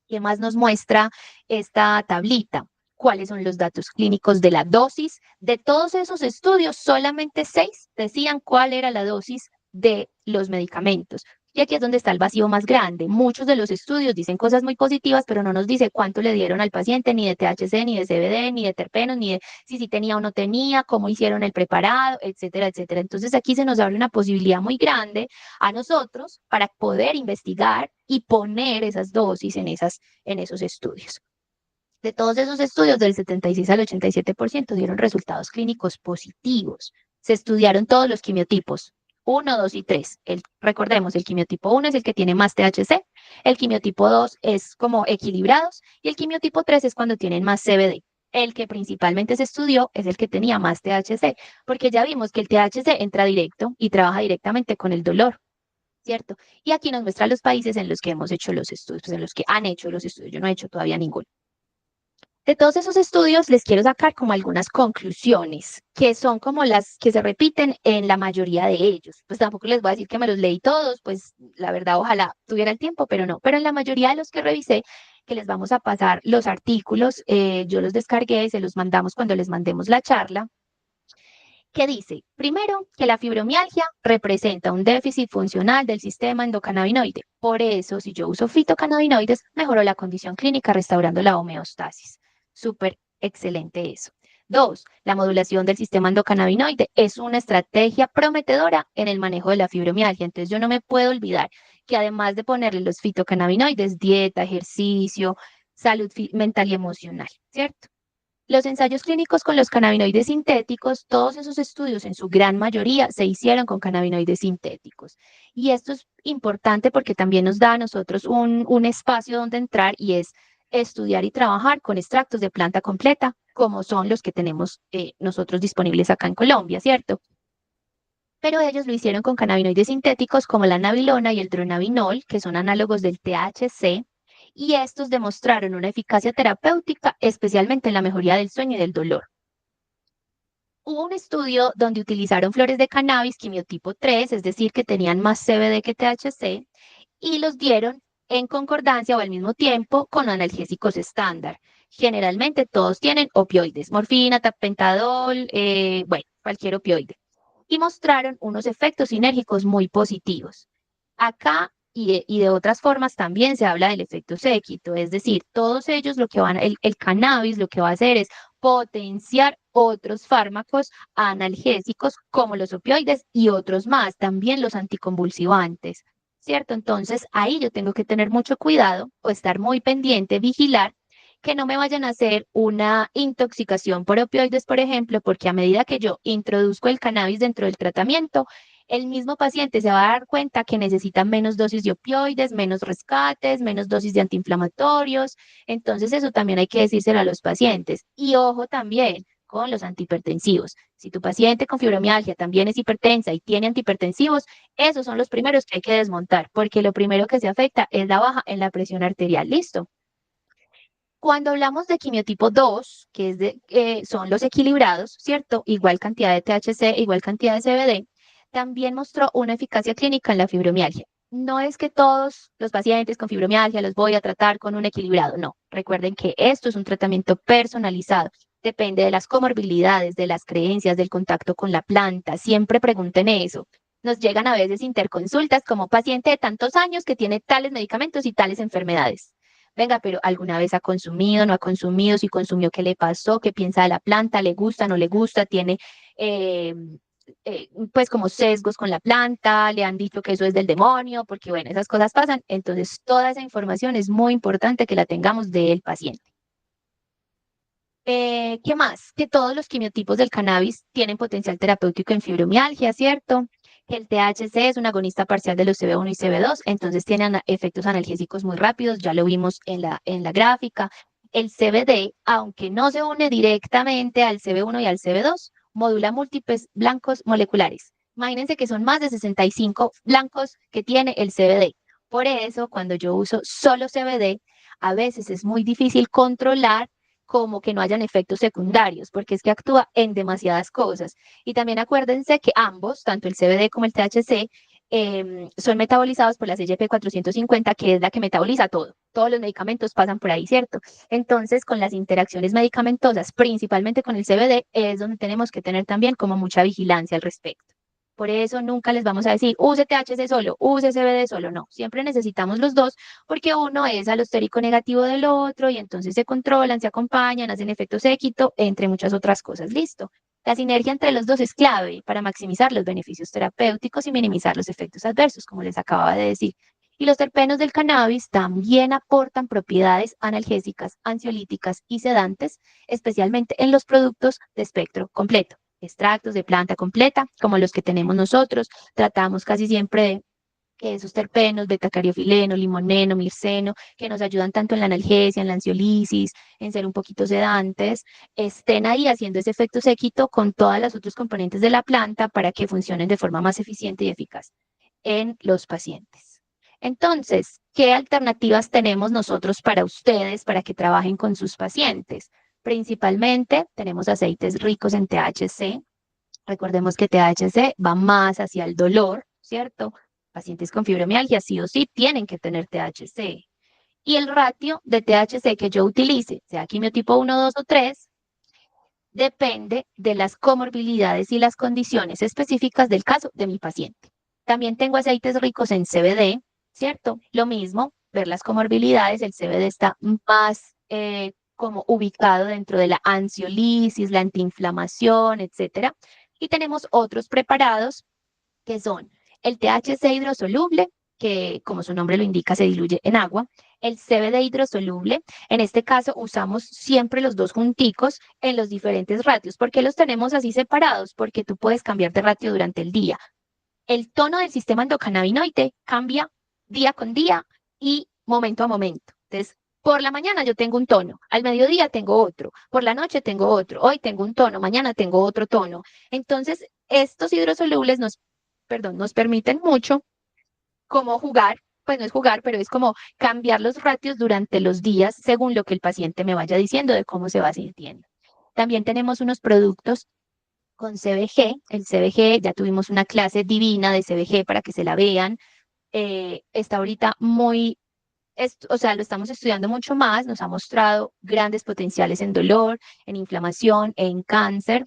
¿Qué más nos muestra esta tablita? ¿Cuáles son los datos clínicos de la dosis? De todos esos estudios, solamente 6 decían cuál era la dosis de los medicamentos. Y aquí es donde está el vacío más grande. Muchos de los estudios dicen cosas muy positivas, pero no nos dice cuánto le dieron al paciente, ni de THC, ni de CBD, ni de terpenos, ni de si sí tenía o no tenía, cómo hicieron el preparado, etcétera, etcétera. Entonces aquí se nos abre una posibilidad muy grande a nosotros para poder investigar y poner esas dosis en esos estudios. De todos esos estudios, del 76 al 87% dieron resultados clínicos positivos. Se estudiaron todos los quimiotipos, 1, 2 y 3. Recordemos, el quimiotipo 1 es el que tiene más THC, el quimiotipo 2 es como equilibrados y el quimiotipo 3 es cuando tienen más CBD. El que principalmente se estudió es el que tenía más THC, porque ya vimos que el THC entra directo y trabaja directamente con el dolor, ¿cierto? Y aquí nos muestra los países en los que hemos hecho los estudios, pues en los que han hecho los estudios. Yo no he hecho todavía ninguno. De todos esos estudios les quiero sacar como algunas conclusiones, que son como las que se repiten en la mayoría de ellos. Pues tampoco les voy a decir que me los leí todos, pues la verdad ojalá tuviera el tiempo, pero no. Pero en la mayoría de los que revisé, que les vamos a pasar los artículos, yo los descargué, se los mandamos cuando les mandemos la charla. ¿Qué dice? Primero, que la fibromialgia representa un déficit funcional del sistema endocannabinoide. Por eso, si yo uso fitocannabinoides, mejoro la condición clínica restaurando la homeostasis. Súper excelente eso. Dos, la modulación del sistema endocannabinoide es una estrategia prometedora en el manejo de la fibromialgia. Entonces, yo no me puedo olvidar que además de ponerle los fitocannabinoides, dieta, ejercicio, salud mental y emocional, ¿cierto? Los ensayos clínicos con los cannabinoides sintéticos, todos esos estudios en su gran mayoría se hicieron con cannabinoides sintéticos. Y esto es importante porque también nos da a nosotros un espacio donde entrar y es estudiar y trabajar con extractos de planta completa, como son los que tenemos nosotros disponibles acá en Colombia, ¿cierto? Pero ellos lo hicieron con cannabinoides sintéticos como la nabilona y el dronabinol, que son análogos del THC, y estos demostraron una eficacia terapéutica, especialmente en la mejoría del sueño y del dolor. Hubo un estudio donde utilizaron flores de cannabis quimiotipo 3, es decir, que tenían más CBD que THC, y los dieron en concordancia o al mismo tiempo con analgésicos estándar. Generalmente todos tienen opioides, morfina, tapentadol, bueno, cualquier opioide y mostraron unos efectos sinérgicos muy positivos. Acá y de otras formas también se habla del efecto séquito, es decir, todos ellos lo que van, el cannabis lo que va a hacer es potenciar otros fármacos analgésicos como los opioides y otros más, también los anticonvulsivantes, ¿cierto? Entonces ahí yo tengo que tener mucho cuidado o estar muy pendiente, vigilar que no me vayan a hacer una intoxicación por opioides, por ejemplo, porque a medida que yo introduzco el cannabis dentro del tratamiento, el mismo paciente se va a dar cuenta que necesita menos dosis de opioides, menos rescates, menos dosis de antiinflamatorios. Entonces, eso también hay que decírselo a los pacientes. Y ojo también con los antihipertensivos. Si tu paciente con fibromialgia también es hipertensa y tiene antihipertensivos, esos son los primeros que hay que desmontar, porque lo primero que se afecta es la baja en la presión arterial. ¿Listo? Cuando hablamos de quimiotipo 2, que es son los equilibrados, ¿cierto? Igual cantidad de THC, igual cantidad de CBD, también mostró una eficacia clínica en la fibromialgia. No es que todos los pacientes con fibromialgia los voy a tratar con un equilibrado, no. Recuerden que esto es un tratamiento personalizado. Depende de las comorbilidades, de las creencias, del contacto con la planta. Siempre pregunten eso. Nos llegan a veces interconsultas como paciente de tantos años que tiene tales medicamentos y tales enfermedades. venga, pero ¿alguna vez ha consumido, no ha consumido? Si consumió, ¿qué le pasó? ¿Qué piensa de la planta? ¿Le gusta, no le gusta? ¿Tiene eh, pues como sesgos con la planta? ¿Le han dicho que eso es del demonio? Porque bueno, esas cosas pasan. Entonces, toda esa información es muy importante que la tengamos del paciente. ¿Qué más? Que todos los quimiotipos del cannabis tienen potencial terapéutico en fibromialgia, ¿cierto? Que el THC es un agonista parcial de los CB1 y CB2, entonces tiene efectos analgésicos muy rápidos, ya lo vimos en la gráfica. El CBD, aunque no se une directamente al CB1 y al CB2, modula múltiples blancos moleculares. Imagínense que son más de 65 blancos que tiene el CBD. Por eso, cuando yo uso solo CBD, a veces es muy difícil controlar como que no hayan efectos secundarios, porque es que actúa en demasiadas cosas. Y también acuérdense que ambos, tanto el CBD como el THC, son metabolizados por la CYP450, que es la que metaboliza todo. Todos los medicamentos pasan por ahí, ¿cierto? Entonces, con las interacciones medicamentosas, principalmente con el CBD, es donde tenemos que tener también como mucha vigilancia al respecto. Por eso nunca les vamos a decir, use THC solo, use CBD solo. No, siempre necesitamos los dos porque uno es alostérico negativo del otro y entonces se controlan, se acompañan, hacen efecto séquito, entre muchas otras cosas. Listo. La sinergia entre los dos es clave para maximizar los beneficios terapéuticos y minimizar los efectos adversos, como les acababa de decir. Y los terpenos del cannabis también aportan propiedades analgésicas, ansiolíticas y sedantes, especialmente en los productos de espectro completo. Extractos de planta completa, como los que tenemos nosotros, tratamos casi siempre de que esos terpenos, betacariofileno, limoneno, mirceno, que nos ayudan tanto en la analgesia, en la ansiolisis, en ser un poquito sedantes, estén ahí haciendo ese efecto séquito con todas las otros componentes de la planta para que funcionen de forma más eficiente y eficaz en los pacientes. Entonces, ¿qué alternativas tenemos nosotros para ustedes para que trabajen con sus pacientes? Principalmente tenemos aceites ricos en THC. Recordemos que THC va más hacia el dolor, ¿cierto? Pacientes con fibromialgia sí o sí tienen que tener THC. Y el ratio de THC que yo utilice, sea quimiotipo 1, 2 o 3, depende de las comorbilidades y las condiciones específicas del caso de mi paciente. También tengo aceites ricos en CBD, ¿cierto? Lo mismo, ver las comorbilidades, el CBD está más como ubicado dentro de la ansiolisis, la antiinflamación, etcétera. Y tenemos otros preparados que son el THC hidrosoluble, que como su nombre lo indica, se diluye en agua, el CBD hidrosoluble. En este caso usamos siempre los dos junticos en los diferentes ratios. ¿Por qué los tenemos así separados? Porque tú puedes cambiar de ratio durante el día. El tono del sistema endocannabinoide cambia día con día y momento a momento. Entonces, por la mañana yo tengo un tono, al mediodía tengo otro, por la noche tengo otro, hoy tengo un tono, mañana tengo otro tono. Entonces, estos hidrosolubles nos permiten mucho como jugar, pues no es jugar, pero es como cambiar los ratios durante los días según lo que el paciente me vaya diciendo de cómo se va sintiendo. También tenemos unos productos con CBG. El CBG, ya tuvimos una clase divina de CBG para que se la vean. Está ahorita muy, o sea, lo estamos estudiando mucho más, nos ha mostrado grandes potenciales en dolor, en inflamación, en cáncer.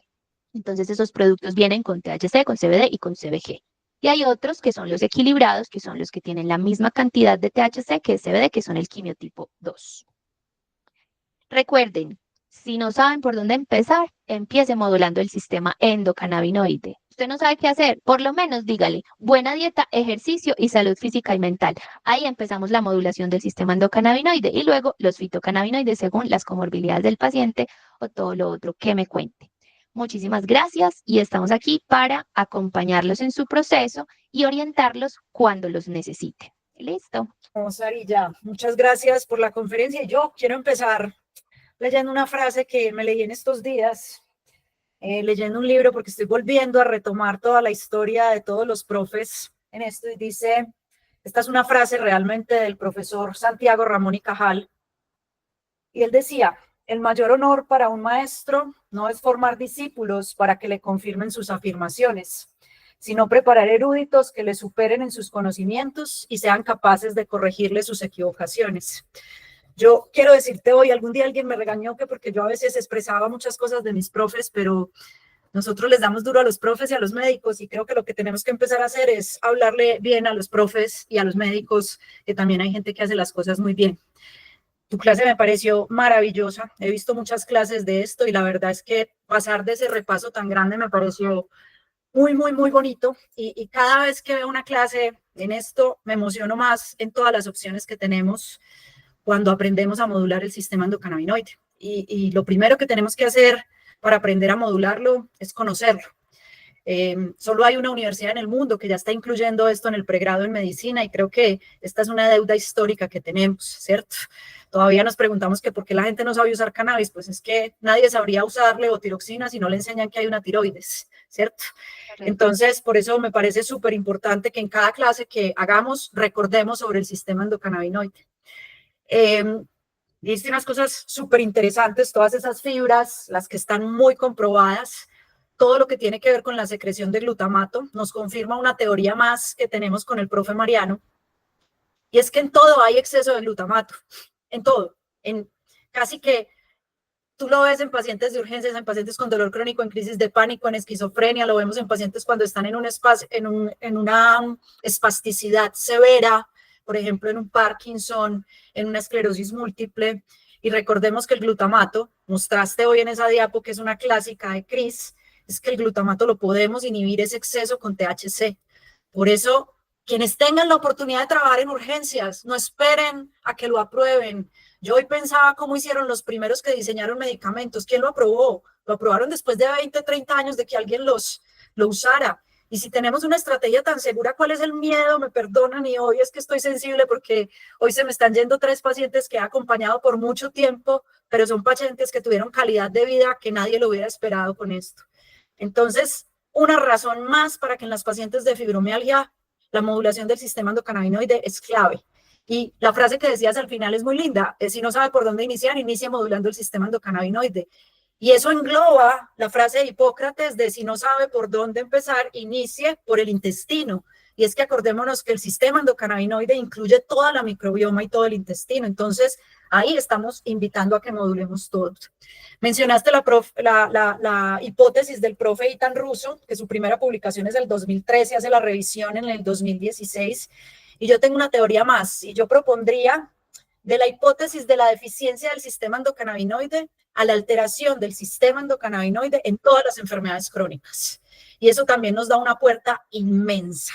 Entonces esos productos vienen con THC, con CBD y con CBG. Y hay otros que son los equilibrados, que son los que tienen la misma cantidad de THC que CBD, que son el quimiotipo 2. Recuerden, si no saben por dónde empezar, empiece modulando el sistema endocannabinoide. Usted no sabe qué hacer, por lo menos dígale, buena dieta, ejercicio y salud física y mental. Ahí empezamos la modulación del sistema endocannabinoide y luego los fitocannabinoides según las comorbilidades del paciente o todo lo otro que me cuente. Muchísimas gracias y estamos aquí para acompañarlos en su proceso y orientarlos cuando los necesiten. Listo. Sarilla, muchas gracias por la conferencia. Yo quiero empezar leyendo una frase que me leí en estos días, leyendo un libro porque estoy volviendo a retomar toda la historia de todos los profes en esto y dice, esta es una frase realmente del profesor Santiago Ramón y Cajal, y él decía, el mayor honor para un maestro no es formar discípulos para que le confirmen sus afirmaciones, sino preparar eruditos que le superen en sus conocimientos y sean capaces de corregirle sus equivocaciones. Yo quiero decirte hoy, algún día alguien me regañó que porque yo a veces expresaba muchas cosas de mis profes, pero nosotros les damos duro a los profes y a los médicos y creo que lo que tenemos que empezar a hacer es hablarle bien a los profes y a los médicos, que también hay gente que hace las cosas muy bien. Tu clase me pareció maravillosa. He visto muchas clases de esto y la verdad es que pasar de ese repaso tan grande me pareció muy, muy, muy bonito. Y cada vez que veo una clase en esto, me emociono más en todas las opciones que tenemos cuando aprendemos a modular el sistema endocannabinoide. Y lo primero que tenemos que hacer para aprender a modularlo es conocerlo. Solo hay una universidad en el mundo que ya está incluyendo esto en el pregrado en medicina y creo que esta es una deuda histórica que tenemos, ¿cierto? Todavía nos preguntamos que por qué la gente no sabe usar cannabis, pues es que nadie sabría usar levotiroxina si no le enseñan que hay una tiroides, ¿cierto? Entonces, por eso me parece súper importante que en cada clase que hagamos recordemos sobre el sistema endocannabinoide. Dice unas cosas súper interesantes, todas esas fibras, las que están muy comprobadas, todo lo que tiene que ver con la secreción de glutamato, nos confirma una teoría más que tenemos con el profe Mariano, y es que en todo hay exceso de glutamato, en todo, en casi que tú lo ves en pacientes de urgencias, en pacientes con dolor crónico, en crisis de pánico, en esquizofrenia, lo vemos en pacientes cuando están en, en una espasticidad severa, por ejemplo, en un Parkinson, en una esclerosis múltiple. Y recordemos que el glutamato, mostraste hoy en esa diapo que es una clásica de Cris, es que el glutamato lo podemos inhibir ese exceso con THC. Por eso, quienes tengan la oportunidad de trabajar en urgencias, no esperen a que lo aprueben. Yo hoy pensaba cómo hicieron los primeros que diseñaron medicamentos. ¿Quién lo aprobó? Lo aprobaron después de 20, 30 años de que alguien lo usara. Y si tenemos una estrategia tan segura, ¿cuál es el miedo? Me perdonan y hoy es que estoy sensible porque hoy se me están yendo 3 pacientes que he acompañado por mucho tiempo, pero son pacientes que tuvieron calidad de vida que nadie lo hubiera esperado con esto. Entonces, una razón más para que en las pacientes de fibromialgia la modulación del sistema endocannabinoide es clave. Y la frase que decías al final es muy linda, si no sabe por dónde iniciar, inicia modulando el sistema endocannabinoide. Y eso engloba la frase de Hipócrates de si no sabe por dónde empezar, inicie por el intestino. Y es que acordémonos que el sistema endocannabinoide incluye toda la microbioma y todo el intestino. Entonces, ahí estamos invitando a que modulemos todo. Mencionaste la hipótesis del profe Itan Russo, que su primera publicación es del 2013, hace la revisión en el 2016. Y yo tengo una teoría más, y yo propondría de la hipótesis de la deficiencia del sistema endocannabinoide a la alteración del sistema endocannabinoide en todas las enfermedades crónicas. Y eso también nos da una puerta inmensa.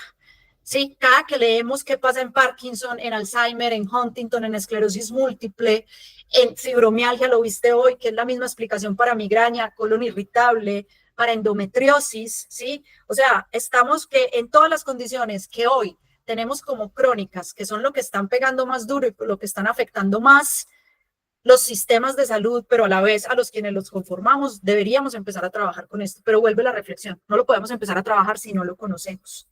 Sí, cada que leemos qué pasa en Parkinson, en Alzheimer, en Huntington, en esclerosis múltiple, en fibromialgia, lo viste hoy, que es la misma explicación para migraña, colon irritable, para endometriosis, ¿sí? O sea, estamos que en todas las condiciones que hoy tenemos como crónicas, que son lo que están pegando más duro y lo que están afectando más los sistemas de salud, pero a la vez a los quienes los conformamos, deberíamos empezar a trabajar con esto. Pero vuelve la reflexión, no lo podemos empezar a trabajar si no lo conocemos.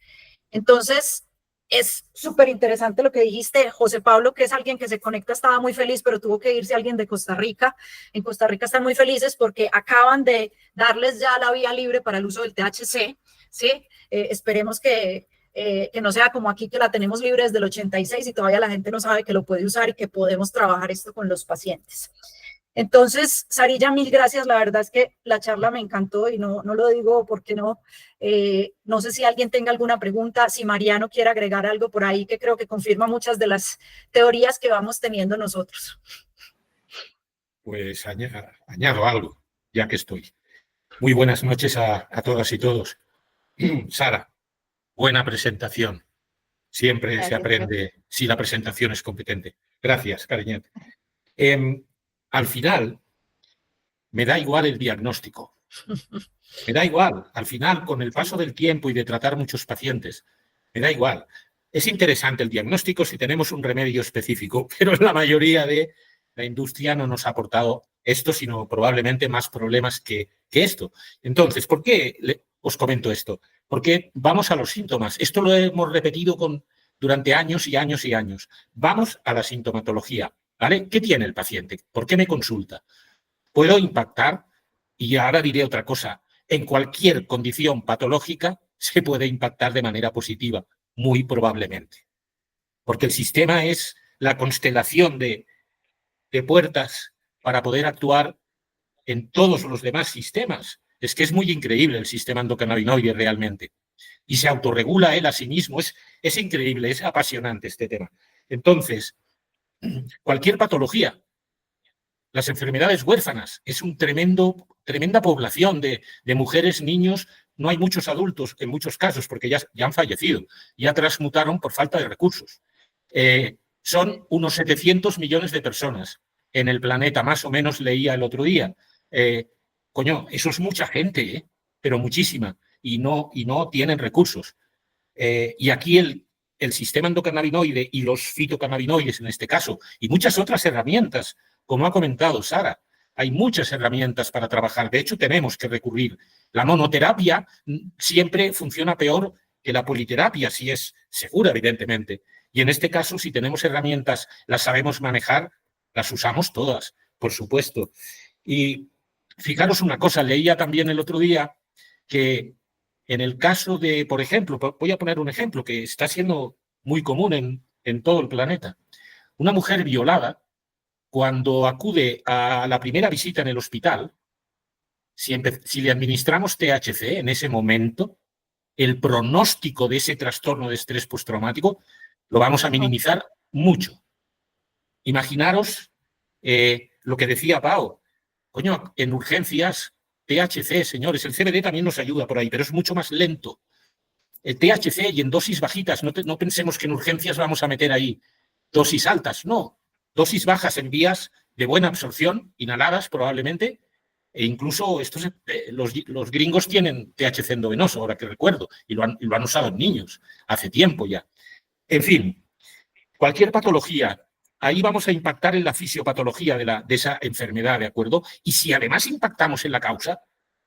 Entonces, es súper interesante lo que dijiste. José Pablo, que es alguien que se conecta, estaba muy feliz, pero tuvo que irse alguien de Costa Rica. En Costa Rica están muy felices porque acaban de darles ya la vía libre para el uso del THC, ¿sí? Esperemos que no sea como aquí, que la tenemos libre desde el 86 y todavía la gente no sabe que lo puede usar y que podemos trabajar esto con los pacientes. Entonces, Sarilla, mil gracias. La verdad es que la charla me encantó y no lo digo porque no. No sé si alguien tenga alguna pregunta, si Mariano quiere agregar algo por ahí, que creo que confirma muchas de las teorías que vamos teniendo nosotros. Pues añado algo, ya que estoy. Muy buenas noches a todas y todos. Sara, buena presentación. Siempre Gracias, se aprende si la presentación es competente. Gracias, cariñete. Al final, me da igual el diagnóstico. Me da igual. Al final, con el paso del tiempo y de tratar muchos pacientes, me da igual. Es interesante el diagnóstico si tenemos un remedio específico, pero la mayoría de la industria no nos ha aportado esto, sino probablemente más problemas que esto. Entonces, ¿por qué os comento esto? Porque vamos a los síntomas. Esto lo hemos repetido durante años y años y años. Vamos a la sintomatología, ¿vale? ¿Qué tiene el paciente? ¿Por qué me consulta? Puedo impactar, y ahora diré otra cosa, en cualquier condición patológica se puede impactar de manera positiva, muy probablemente. Porque el sistema es la constelación de puertas para poder actuar en todos los demás sistemas. Es que es muy increíble el sistema endocannabinoide realmente. Y se autorregula él a sí mismo. Es increíble, es apasionante este tema. Entonces, cualquier patología las enfermedades huérfanas. Es un tremenda población de mujeres, niños. No hay muchos adultos en muchos casos porque ya han fallecido, ya transmutaron por falta de recursos. Son unos 700 millones de personas en el planeta, más o menos leía el otro día. Coño, eso es mucha gente, pero muchísima, y no tienen recursos. Y aquí el sistema endocannabinoide y los fitocannabinoides en este caso, y muchas otras herramientas, como ha comentado Sara, hay muchas herramientas para trabajar. De hecho, tenemos que recurrir. La monoterapia siempre funciona peor que la politerapia, si es segura, evidentemente. Y en este caso, si tenemos herramientas, las sabemos manejar, las usamos todas, por supuesto. Y fijaros una cosa, leía también el otro día que en el caso de, por ejemplo, voy a poner un ejemplo que está siendo muy común en todo el planeta. Una mujer violada, cuando acude a la primera visita en el hospital, si le administramos THC en ese momento, el pronóstico de ese trastorno de estrés postraumático lo vamos a minimizar mucho. Imaginaros lo que decía Pau. Coño, en urgencias, THC, señores, el CBD también nos ayuda por ahí, pero es mucho más lento. El THC y en dosis bajitas, no pensemos que en urgencias vamos a meter ahí dosis altas, no. Dosis bajas en vías de buena absorción, inhaladas probablemente, e incluso los gringos tienen THC endovenoso, ahora que recuerdo, y lo han usado en niños, hace tiempo ya. En fin, cualquier patología, ahí vamos a impactar en la fisiopatología de esa enfermedad, ¿de acuerdo? Y si además impactamos en la causa,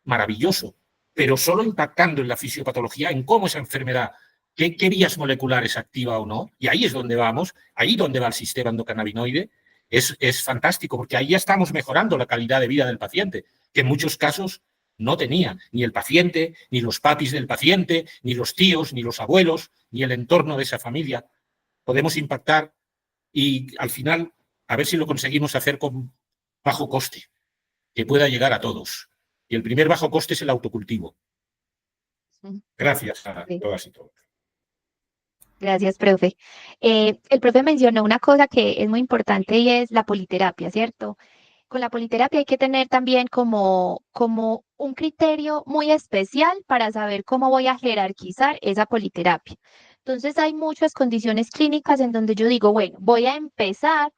maravilloso, pero solo impactando en la fisiopatología, en cómo esa enfermedad, qué vías moleculares activa o no, y ahí es donde vamos, ahí donde va el sistema endocannabinoide, es fantástico, porque ahí ya estamos mejorando la calidad de vida del paciente, que en muchos casos no tenía ni el paciente, ni los papis del paciente, ni los tíos, ni los abuelos, ni el entorno de esa familia. Podemos impactar y al final a ver si lo conseguimos hacer con bajo coste, que pueda llegar a todos. Y el primer bajo coste es el autocultivo. Gracias a todas y todos. Gracias, profe. El profe mencionó una cosa que es muy importante y es la politerapia, ¿cierto? Con la politerapia hay que tener también como un criterio muy especial para saber cómo voy a jerarquizar esa politerapia. Entonces, hay muchas condiciones clínicas en donde yo digo, bueno, voy a empezar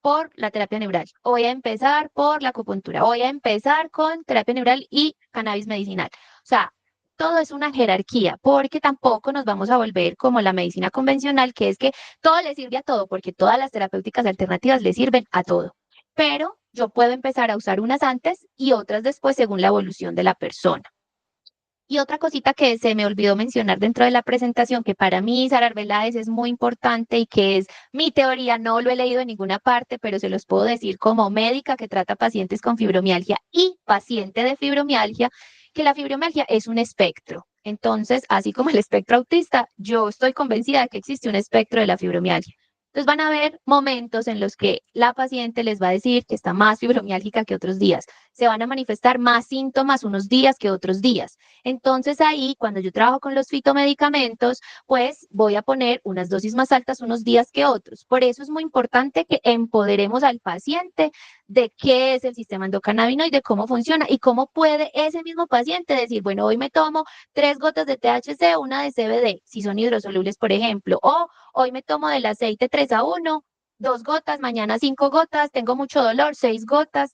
por la terapia neural, o voy a empezar por la acupuntura, voy a empezar con terapia neural y cannabis medicinal. O sea, todo es una jerarquía, porque tampoco nos vamos a volver como la medicina convencional, que es que todo le sirve a todo, porque todas las terapéuticas alternativas le sirven a todo. Pero yo puedo empezar a usar unas antes y otras después según la evolución de la persona. Y otra cosita que se me olvidó mencionar dentro de la presentación, que para mí, Sara Arbeláez, es muy importante y que es mi teoría, no lo he leído en ninguna parte, pero se los puedo decir como médica que trata pacientes con fibromialgia y paciente de fibromialgia, que la fibromialgia es un espectro. Entonces, así como el espectro autista, yo estoy convencida de que existe un espectro de la fibromialgia. Entonces van a haber momentos en los que la paciente les va a decir que está más fibromiálgica que otros días. Se van a manifestar más síntomas unos días que otros días. Entonces ahí, cuando yo trabajo con los fitomedicamentos, pues voy a poner unas dosis más altas unos días que otros. Por eso es muy importante que empoderemos al paciente de qué es el sistema endocannabinoide, cómo funciona y cómo puede ese mismo paciente decir, bueno, hoy me tomo 3 gotas de THC, una de CBD, si son hidrosolubles, por ejemplo, o hoy me tomo del aceite 3-1, 2 gotas, mañana 5 gotas, tengo mucho dolor, 6 gotas.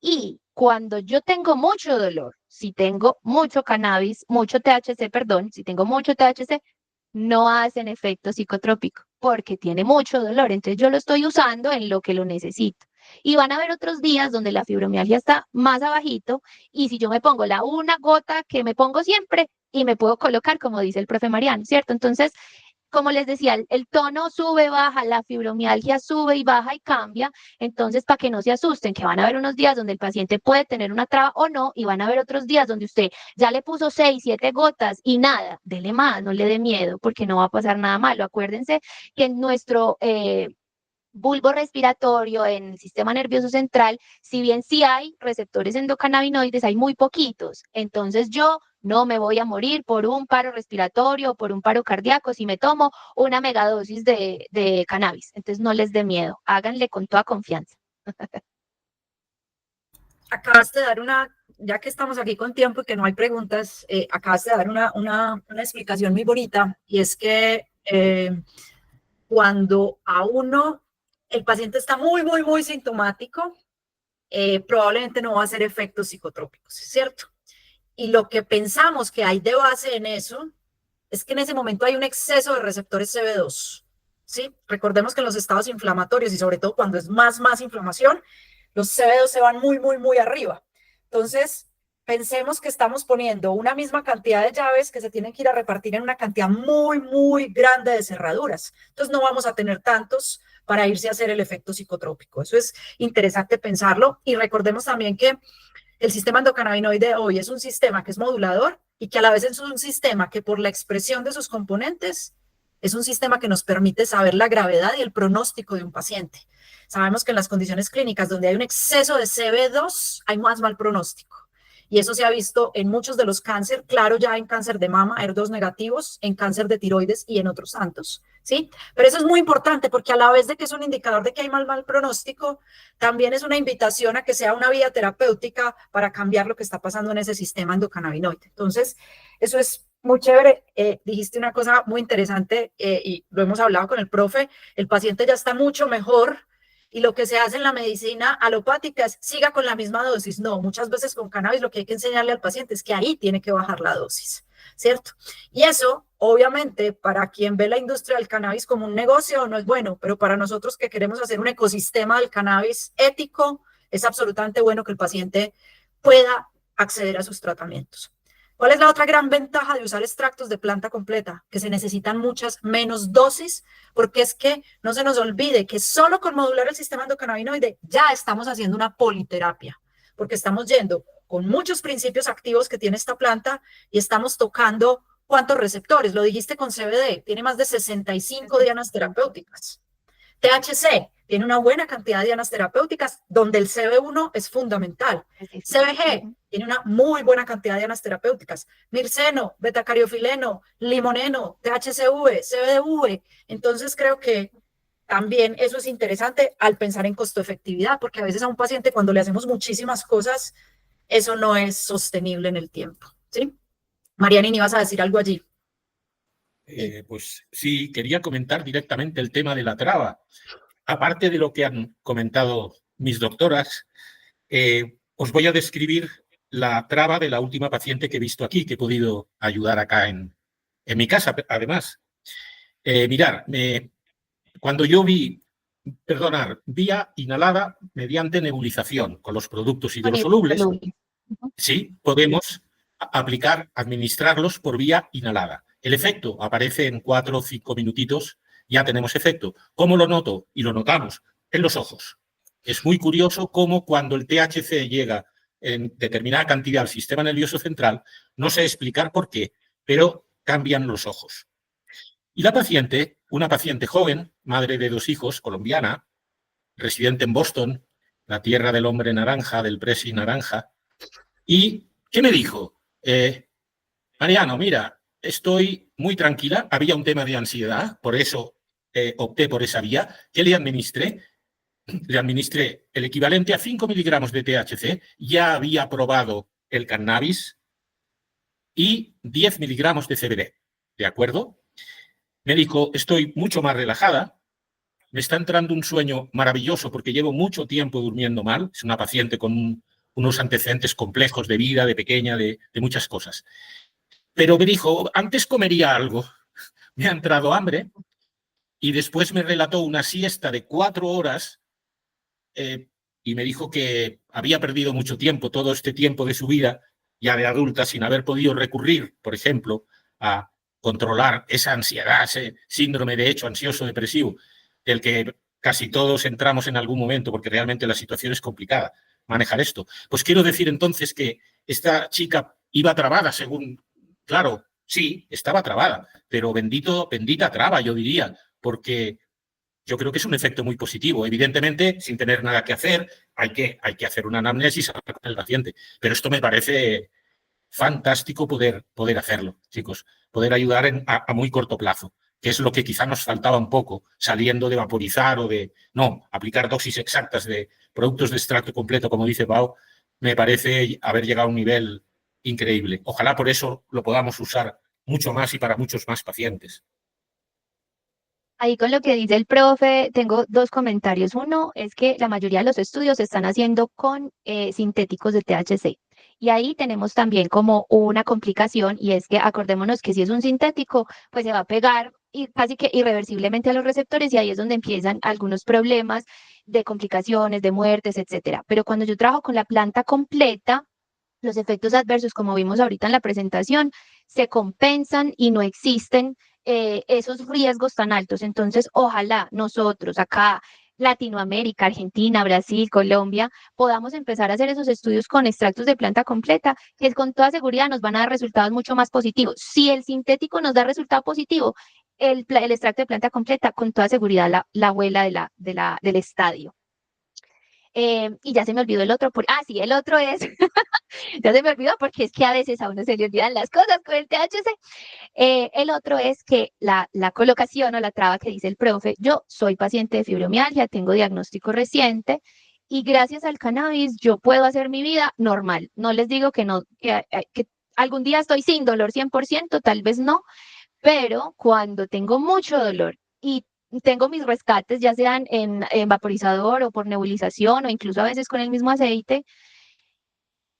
Y cuando yo tengo mucho dolor, si tengo mucho cannabis, mucho THC, perdón, si tengo mucho THC, no hacen efecto psicotrópico porque tiene mucho dolor. Entonces yo lo estoy usando en lo que lo necesito. Y van a haber otros días donde la fibromialgia está más abajito y si yo me pongo la una gota que me pongo siempre y me puedo colocar, como dice el profe Mariano, ¿cierto? Entonces, como les decía, el tono sube, baja, la fibromialgia sube y baja y cambia. Entonces, para que no se asusten, que van a haber unos días donde el paciente puede tener una traba o no, y van a haber otros días donde usted ya le puso 6, 7 gotas y nada, dele más, no le dé miedo, porque no va a pasar nada malo. Acuérdense que en nuestro bulbo respiratorio, en el sistema nervioso central, si bien sí hay receptores endocannabinoides, hay muy poquitos. Entonces yo no me voy a morir por un paro respiratorio o por un paro cardíaco si me tomo una megadosis de cannabis. Entonces no les dé miedo, háganle con toda confianza. acabaste de dar ya que estamos aquí con tiempo y que no hay preguntas, acabaste de dar una explicación muy bonita, y es que cuando el paciente está muy, muy, muy sintomático, probablemente no va a hacer efectos psicotrópicos, ¿cierto? Y lo que pensamos que hay de base en eso es que en ese momento hay un exceso de receptores CB2, ¿sí? Recordemos que en los estados inflamatorios, y sobre todo cuando es más inflamación, los CB2 se van muy, muy, muy arriba. Entonces, pensemos que estamos poniendo una misma cantidad de llaves que se tienen que ir a repartir en una cantidad muy, muy grande de cerraduras. Entonces, no vamos a tener tantos para irse a hacer el efecto psicotrópico. Eso es interesante pensarlo. Y recordemos también que el sistema endocannabinoide hoy es un sistema que es modulador y que a la vez es un sistema que, por la expresión de sus componentes, es un sistema que nos permite saber la gravedad y el pronóstico de un paciente. Sabemos que en las condiciones clínicas donde hay un exceso de CB2 hay más mal pronóstico. Y eso se ha visto en muchos de los cánceres, claro, ya en cáncer de mama, HER2 negativos, en cáncer de tiroides y en otros tantos, ¿sí? Pero eso es muy importante porque a la vez de que es un indicador de que hay mal pronóstico, también es una invitación a que sea una vía terapéutica para cambiar lo que está pasando en ese sistema endocannabinoide. Entonces, eso es muy chévere. Dijiste una cosa muy interesante y lo hemos hablado con el profe. El paciente ya está mucho mejor y lo que se hace en la medicina alopática es siga con la misma dosis. No, muchas veces con cannabis lo que hay que enseñarle al paciente es que ahí tiene que bajar la dosis, ¿cierto? Y eso, obviamente, para quien ve la industria del cannabis como un negocio no es bueno, pero para nosotros que queremos hacer un ecosistema del cannabis ético, es absolutamente bueno que el paciente pueda acceder a sus tratamientos. ¿Cuál es la otra gran ventaja de usar extractos de planta completa? Que se necesitan muchas menos dosis, porque es que no se nos olvide que solo con modular el sistema endocannabinoide ya estamos haciendo una politerapia, porque estamos yendo con muchos principios activos que tiene esta planta y estamos tocando cuántos receptores. Lo dijiste con CBD, tiene más de 65 dianas terapéuticas. THC tiene una buena cantidad de dianas terapéuticas, donde el CB1 es fundamental. CBG tiene una muy buena cantidad de dianas terapéuticas. Mirceno, betacariofileno, limoneno, THCV, CBDV. Entonces creo que también eso es interesante al pensar en costo-efectividad, porque a veces a un paciente cuando le hacemos muchísimas cosas, eso no es sostenible en el tiempo, ¿sí? Marianini, ¿vas a decir algo allí? Pues sí, quería comentar directamente el tema de la traba. Aparte de lo que han comentado mis doctoras, os voy a describir la traba de la última paciente que he visto aquí, que he podido ayudar acá en mi casa, además. Mirar, cuando yo vía inhalada mediante nebulización con los productos hidrosolubles, sí, podemos administrarlos por vía inhalada. El efecto aparece en 4 o 5 minutitos, ya tenemos efecto. ¿Cómo lo noto? Y lo notamos en los ojos. Es muy curioso cómo cuando el THC llega en determinada cantidad al sistema nervioso central, no sé explicar por qué, pero cambian los ojos. Y la paciente, una paciente joven, madre de 2 hijos, colombiana, residente en Boston, la tierra del hombre naranja, del presi naranja, y ¿qué me dijo? Mariano, mira, estoy muy tranquila, había un tema de ansiedad, por eso opté por esa vía. ¿Qué le administré? Le administré el equivalente a 5 miligramos de THC, ya había probado el cannabis, y 10 miligramos de CBD, ¿de acuerdo? Me dijo, estoy mucho más relajada, me está entrando un sueño maravilloso porque llevo mucho tiempo durmiendo mal, es una paciente con unos antecedentes complejos de vida, de pequeña, de muchas cosas. Pero me dijo, antes comería algo, me ha entrado hambre, y después me relató una siesta de 4 horas y me dijo que había perdido mucho tiempo, todo este tiempo de su vida, ya de adulta, sin haber podido recurrir, por ejemplo, a controlar esa ansiedad, ese síndrome de hecho ansioso depresivo, del que casi todos entramos en algún momento, porque realmente la situación es complicada, manejar esto. Pues quiero decir entonces que esta chica iba trabada, según, claro, sí, estaba trabada, pero bendita traba, yo diría, porque yo creo que es un efecto muy positivo. Evidentemente, sin tener nada que hacer, hay que hacer una anamnesis con el paciente, pero esto me parece fantástico poder hacerlo, chicos, poder ayudar a muy corto plazo, que es lo que quizá nos faltaba un poco, saliendo de vaporizar o de, no, aplicar dosis exactas de productos de extracto completo, como dice Pau, me parece haber llegado a un nivel increíble. Ojalá por eso lo podamos usar mucho más y para muchos más pacientes. Ahí con lo que dice el profe, tengo dos comentarios. Uno es que la mayoría de los estudios se están haciendo con sintéticos de THC. Y ahí tenemos también como una complicación y es que acordémonos que si es un sintético, pues se va a pegar y casi que irreversiblemente a los receptores y ahí es donde empiezan algunos problemas de complicaciones, de muertes, etcétera. Pero cuando yo trabajo con la planta completa, los efectos adversos, como vimos ahorita en la presentación, se compensan y no existen esos riesgos tan altos. Entonces, ojalá nosotros acá, Latinoamérica, Argentina, Brasil, Colombia, podamos empezar a hacer esos estudios con extractos de planta completa, que con toda seguridad nos van a dar resultados mucho más positivos. Si el sintético nos da resultado positivo, el extracto de planta completa, con toda seguridad, la abuela del estadio. Y ya se me olvidó el otro. Sí, el otro es, ya se me olvidó porque es que a veces a uno se le olvidan las cosas con el THC. El otro es que la colocación o la traba que dice el profe, yo soy paciente de fibromialgia, tengo diagnóstico reciente y gracias al cannabis yo puedo hacer mi vida normal. No les digo que no, que algún día estoy sin dolor 100%, tal vez no, pero cuando tengo mucho dolor y tengo mis rescates, ya sean en vaporizador o por nebulización o incluso a veces con el mismo aceite,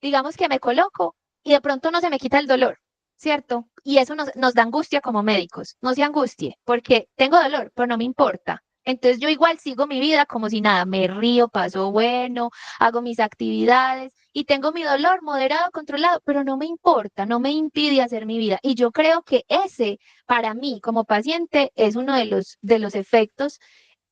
digamos que me coloco y de pronto no se me quita el dolor, ¿cierto? Y eso nos da angustia como médicos. No se angustie, porque tengo dolor, pero no me importa. Entonces yo igual sigo mi vida como si nada, me río, paso bueno, hago mis actividades y tengo mi dolor moderado, controlado, pero no me importa, no me impide hacer mi vida. Y yo creo que ese, para mí como paciente, es uno de los efectos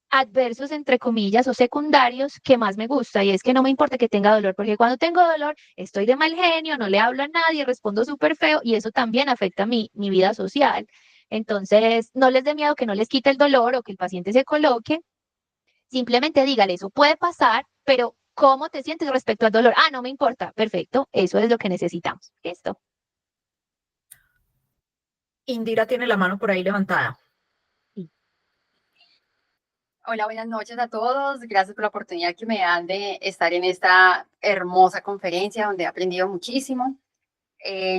adversos, entre comillas, o secundarios que más me gusta, y es que no me importa que tenga dolor, porque cuando tengo dolor estoy de mal genio, no le hablo a nadie, respondo súper feo, y eso también afecta mi vida social. Entonces, no les dé miedo que no les quite el dolor o que el paciente se coloque, simplemente dígale, eso puede pasar, pero ¿cómo te sientes respecto al dolor? Ah, no me importa, perfecto, eso es lo que necesitamos. Listo. Indira tiene la mano por ahí levantada. Hola, buenas noches a todos. Gracias por la oportunidad que me dan de estar en esta hermosa conferencia donde he aprendido muchísimo.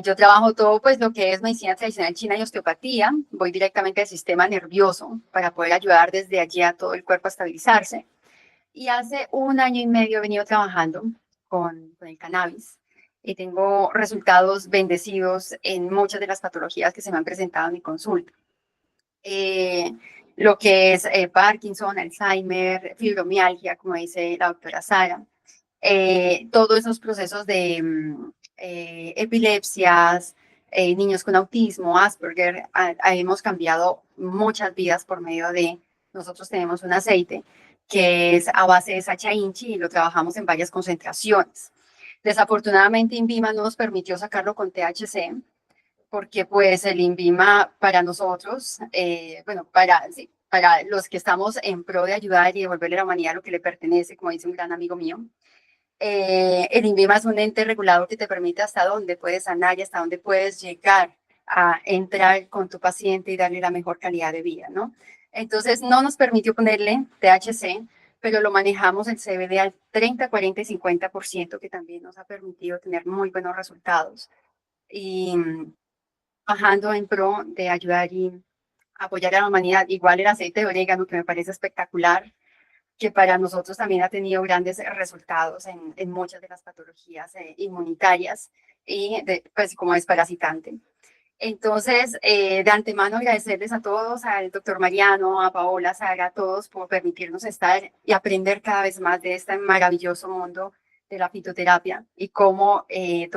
Yo trabajo todo pues lo que es medicina tradicional china y osteopatía. Voy directamente al sistema nervioso para poder ayudar desde allí a todo el cuerpo a estabilizarse. Y hace 1 año y medio he venido trabajando con el cannabis y tengo resultados bendecidos en muchas de las patologías que se me han presentado en mi consulta. Lo que es Parkinson, Alzheimer, fibromialgia, como dice la doctora Sara, todos esos procesos de epilepsias, niños con autismo, Asperger, hemos cambiado muchas vidas por medio de, nosotros tenemos un aceite que es a base de sacha inchi y lo trabajamos en varias concentraciones. Desafortunadamente, INVIMA no nos permitió sacarlo con THC, porque pues el INVIMA para nosotros, para los que estamos en pro de ayudar y devolverle a la humanidad lo que le pertenece, como dice un gran amigo mío, el INVIMA es un ente regulador que te permite hasta dónde puedes sanar y hasta dónde puedes llegar a entrar con tu paciente y darle la mejor calidad de vida, ¿no? Entonces no nos permitió ponerle THC, pero lo manejamos el CBD al 30, 40 y 50%, que también nos ha permitido tener muy buenos resultados. Y bajando en pro de ayudar y apoyar a la humanidad. Igual el aceite de orégano, que me parece espectacular, que para nosotros también ha tenido grandes resultados en muchas de las patologías inmunitarias y pues como desparasitante. Entonces, de antemano agradecerles a todos, al doctor Mariano, a Paola, a Sara, a todos por permitirnos estar y aprender cada vez más de este maravilloso mundo de la fitoterapia y cómo ve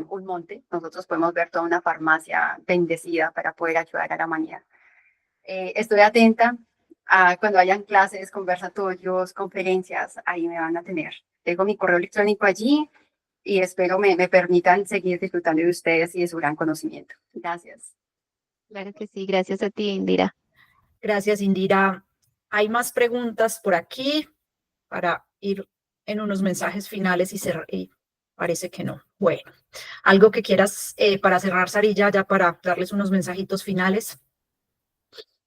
un monte, nosotros podemos ver toda una farmacia bendecida para poder ayudar a la humanidad. Estoy atenta a cuando hayan clases, conversatorios, conferencias, ahí me van a tener. Tengo mi correo electrónico allí y espero me permitan seguir disfrutando de ustedes y de su gran conocimiento. Gracias. Claro que sí, gracias a ti, Indira. Gracias, Indira. Hay más preguntas por aquí para ir en unos mensajes finales y parece que no. Bueno, algo que quieras para cerrar, Sarilla, ya para darles unos mensajitos finales.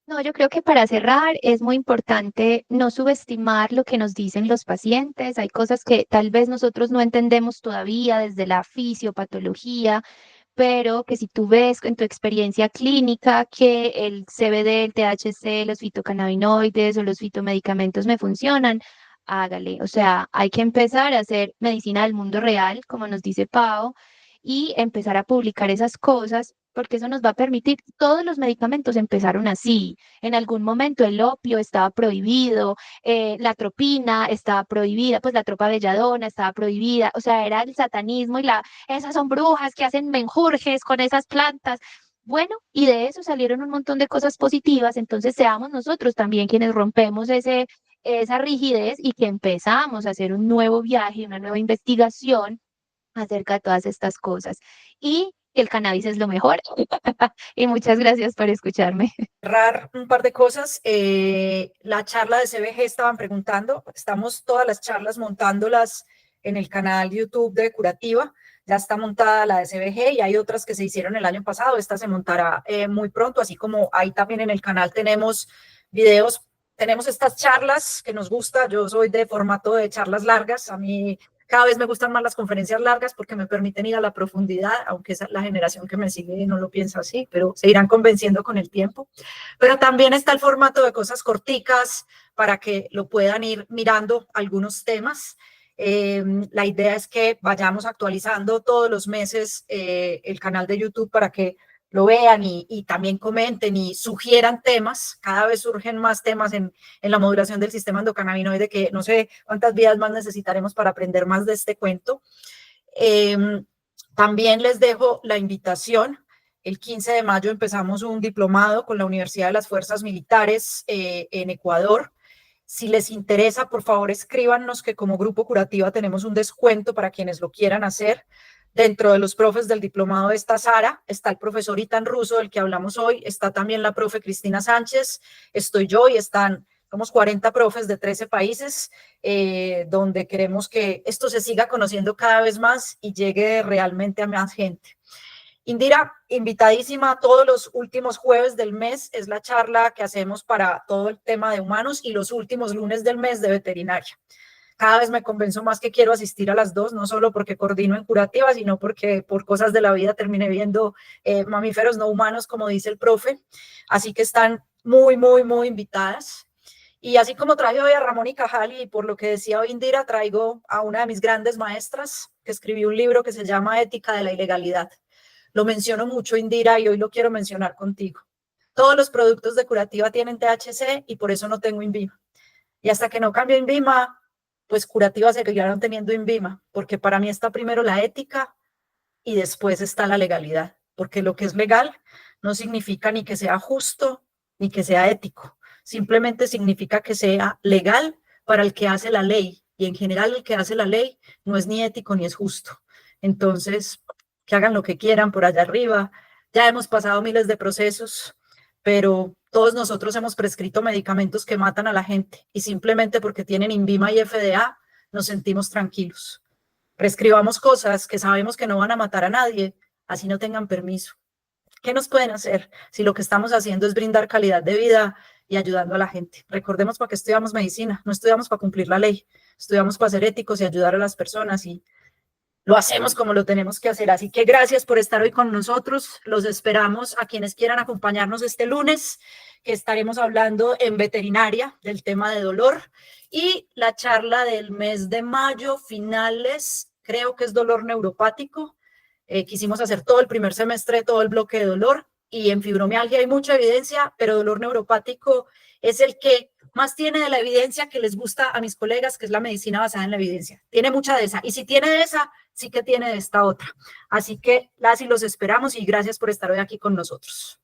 No, yo creo que para cerrar es muy importante no subestimar lo que nos dicen los pacientes. Hay cosas que tal vez nosotros no entendemos todavía desde la fisiopatología, pero que si tú ves en tu experiencia clínica que el CBD, el THC, los fitocannabinoides o los fitomedicamentos me funcionan, hágale. O sea, hay que empezar a hacer medicina del mundo real, como nos dice Pau, y empezar a publicar esas cosas, porque eso nos va a permitir, todos los medicamentos empezaron así. En algún momento el opio estaba prohibido, la atropina estaba prohibida, pues la tropa belladona estaba prohibida, o sea, era el satanismo y esas son brujas que hacen menjurjes con esas plantas. Bueno, y de eso salieron un montón de cosas positivas, entonces seamos nosotros también quienes rompemos esa rigidez y que empezamos a hacer un nuevo viaje, una nueva investigación acerca de todas estas cosas. Y que el cannabis es lo mejor. Y muchas gracias por escucharme. Cerrar un par de cosas. La charla de CBG estaban preguntando, estamos todas las charlas montándolas en el canal YouTube de Curativa. Ya está montada la de CBG y hay otras que se hicieron el año pasado. Esta se montará muy pronto, así como ahí también en el canal tenemos videos. Tenemos estas charlas que nos gusta. Yo soy de formato de charlas largas. A mí cada vez me gustan más las conferencias largas porque me permiten ir a la profundidad, aunque la generación que me sigue no lo piensa así, pero se irán convenciendo con el tiempo. Pero también está el formato de cosas corticas para que lo puedan ir mirando algunos temas. La idea es que vayamos actualizando todos los meses el canal de YouTube para que lo vean y también comenten y sugieran temas. Cada vez surgen más temas en la modulación del sistema endocannabinoide que no sé cuántas vidas más necesitaremos para aprender más de este cuento. También les dejo la invitación. El 15 de mayo empezamos un diplomado con la Universidad de las Fuerzas Militares en Ecuador. Si les interesa, por favor, escríbanos que como Grupo Curativa tenemos un descuento para quienes lo quieran hacer. Dentro de los profes del diplomado está Sara, está el profesor Itan Russo, del que hablamos hoy, está también la profe Cristina Sánchez, estoy yo y somos 40 profes de 13 países, donde queremos que esto se siga conociendo cada vez más y llegue realmente a más gente. Indira, invitadísima todos los últimos jueves del mes, es la charla que hacemos para todo el tema de humanos y los últimos lunes del mes de veterinaria. Cada vez me convenzo más que quiero asistir a las dos, no solo porque coordino en Curativa, sino porque por cosas de la vida terminé viendo mamíferos no humanos, como dice el profe. Así que están muy, muy, muy invitadas. Y así como traje hoy a Ramón y Cajal, y por lo que decía hoy Indira, traigo a una de mis grandes maestras que escribió un libro que se llama Ética de la Ilegalidad. Lo menciono mucho, Indira, y hoy lo quiero mencionar contigo. Todos los productos de Curativa tienen THC y por eso no tengo INVIMA. Y hasta que no cambie INVIMA, pues Curativa seguirán teniendo INVIMA, porque para mí está primero la ética y después está la legalidad, porque lo que es legal no significa ni que sea justo ni que sea ético, simplemente significa que sea legal para el que hace la ley, y en general el que hace la ley no es ni ético ni es justo. Entonces, que hagan lo que quieran por allá arriba. Ya hemos pasado miles de procesos, pero todos nosotros hemos prescrito medicamentos que matan a la gente y simplemente porque tienen INVIMA y FDA nos sentimos tranquilos. Prescribamos cosas que sabemos que no van a matar a nadie, así no tengan permiso. ¿Qué nos pueden hacer si lo que estamos haciendo es brindar calidad de vida y ayudando a la gente? Recordemos para qué estudiamos medicina, no estudiamos para cumplir la ley, estudiamos para ser éticos y ayudar a las personas, y lo hacemos como lo tenemos que hacer. Así que gracias por estar hoy con nosotros. Los esperamos a quienes quieran acompañarnos este lunes, que estaremos hablando en veterinaria del tema de dolor, y la charla del mes de mayo, finales, creo que es dolor neuropático. Quisimos hacer todo el primer semestre, todo el bloque de dolor, y en fibromialgia hay mucha evidencia, pero dolor neuropático es el que más tiene de la evidencia que les gusta a mis colegas, que es la medicina basada en la evidencia. Tiene mucha de esa, y si tiene de esa, sí que tiene de esta otra. Así que las y los esperamos y gracias por estar hoy aquí con nosotros.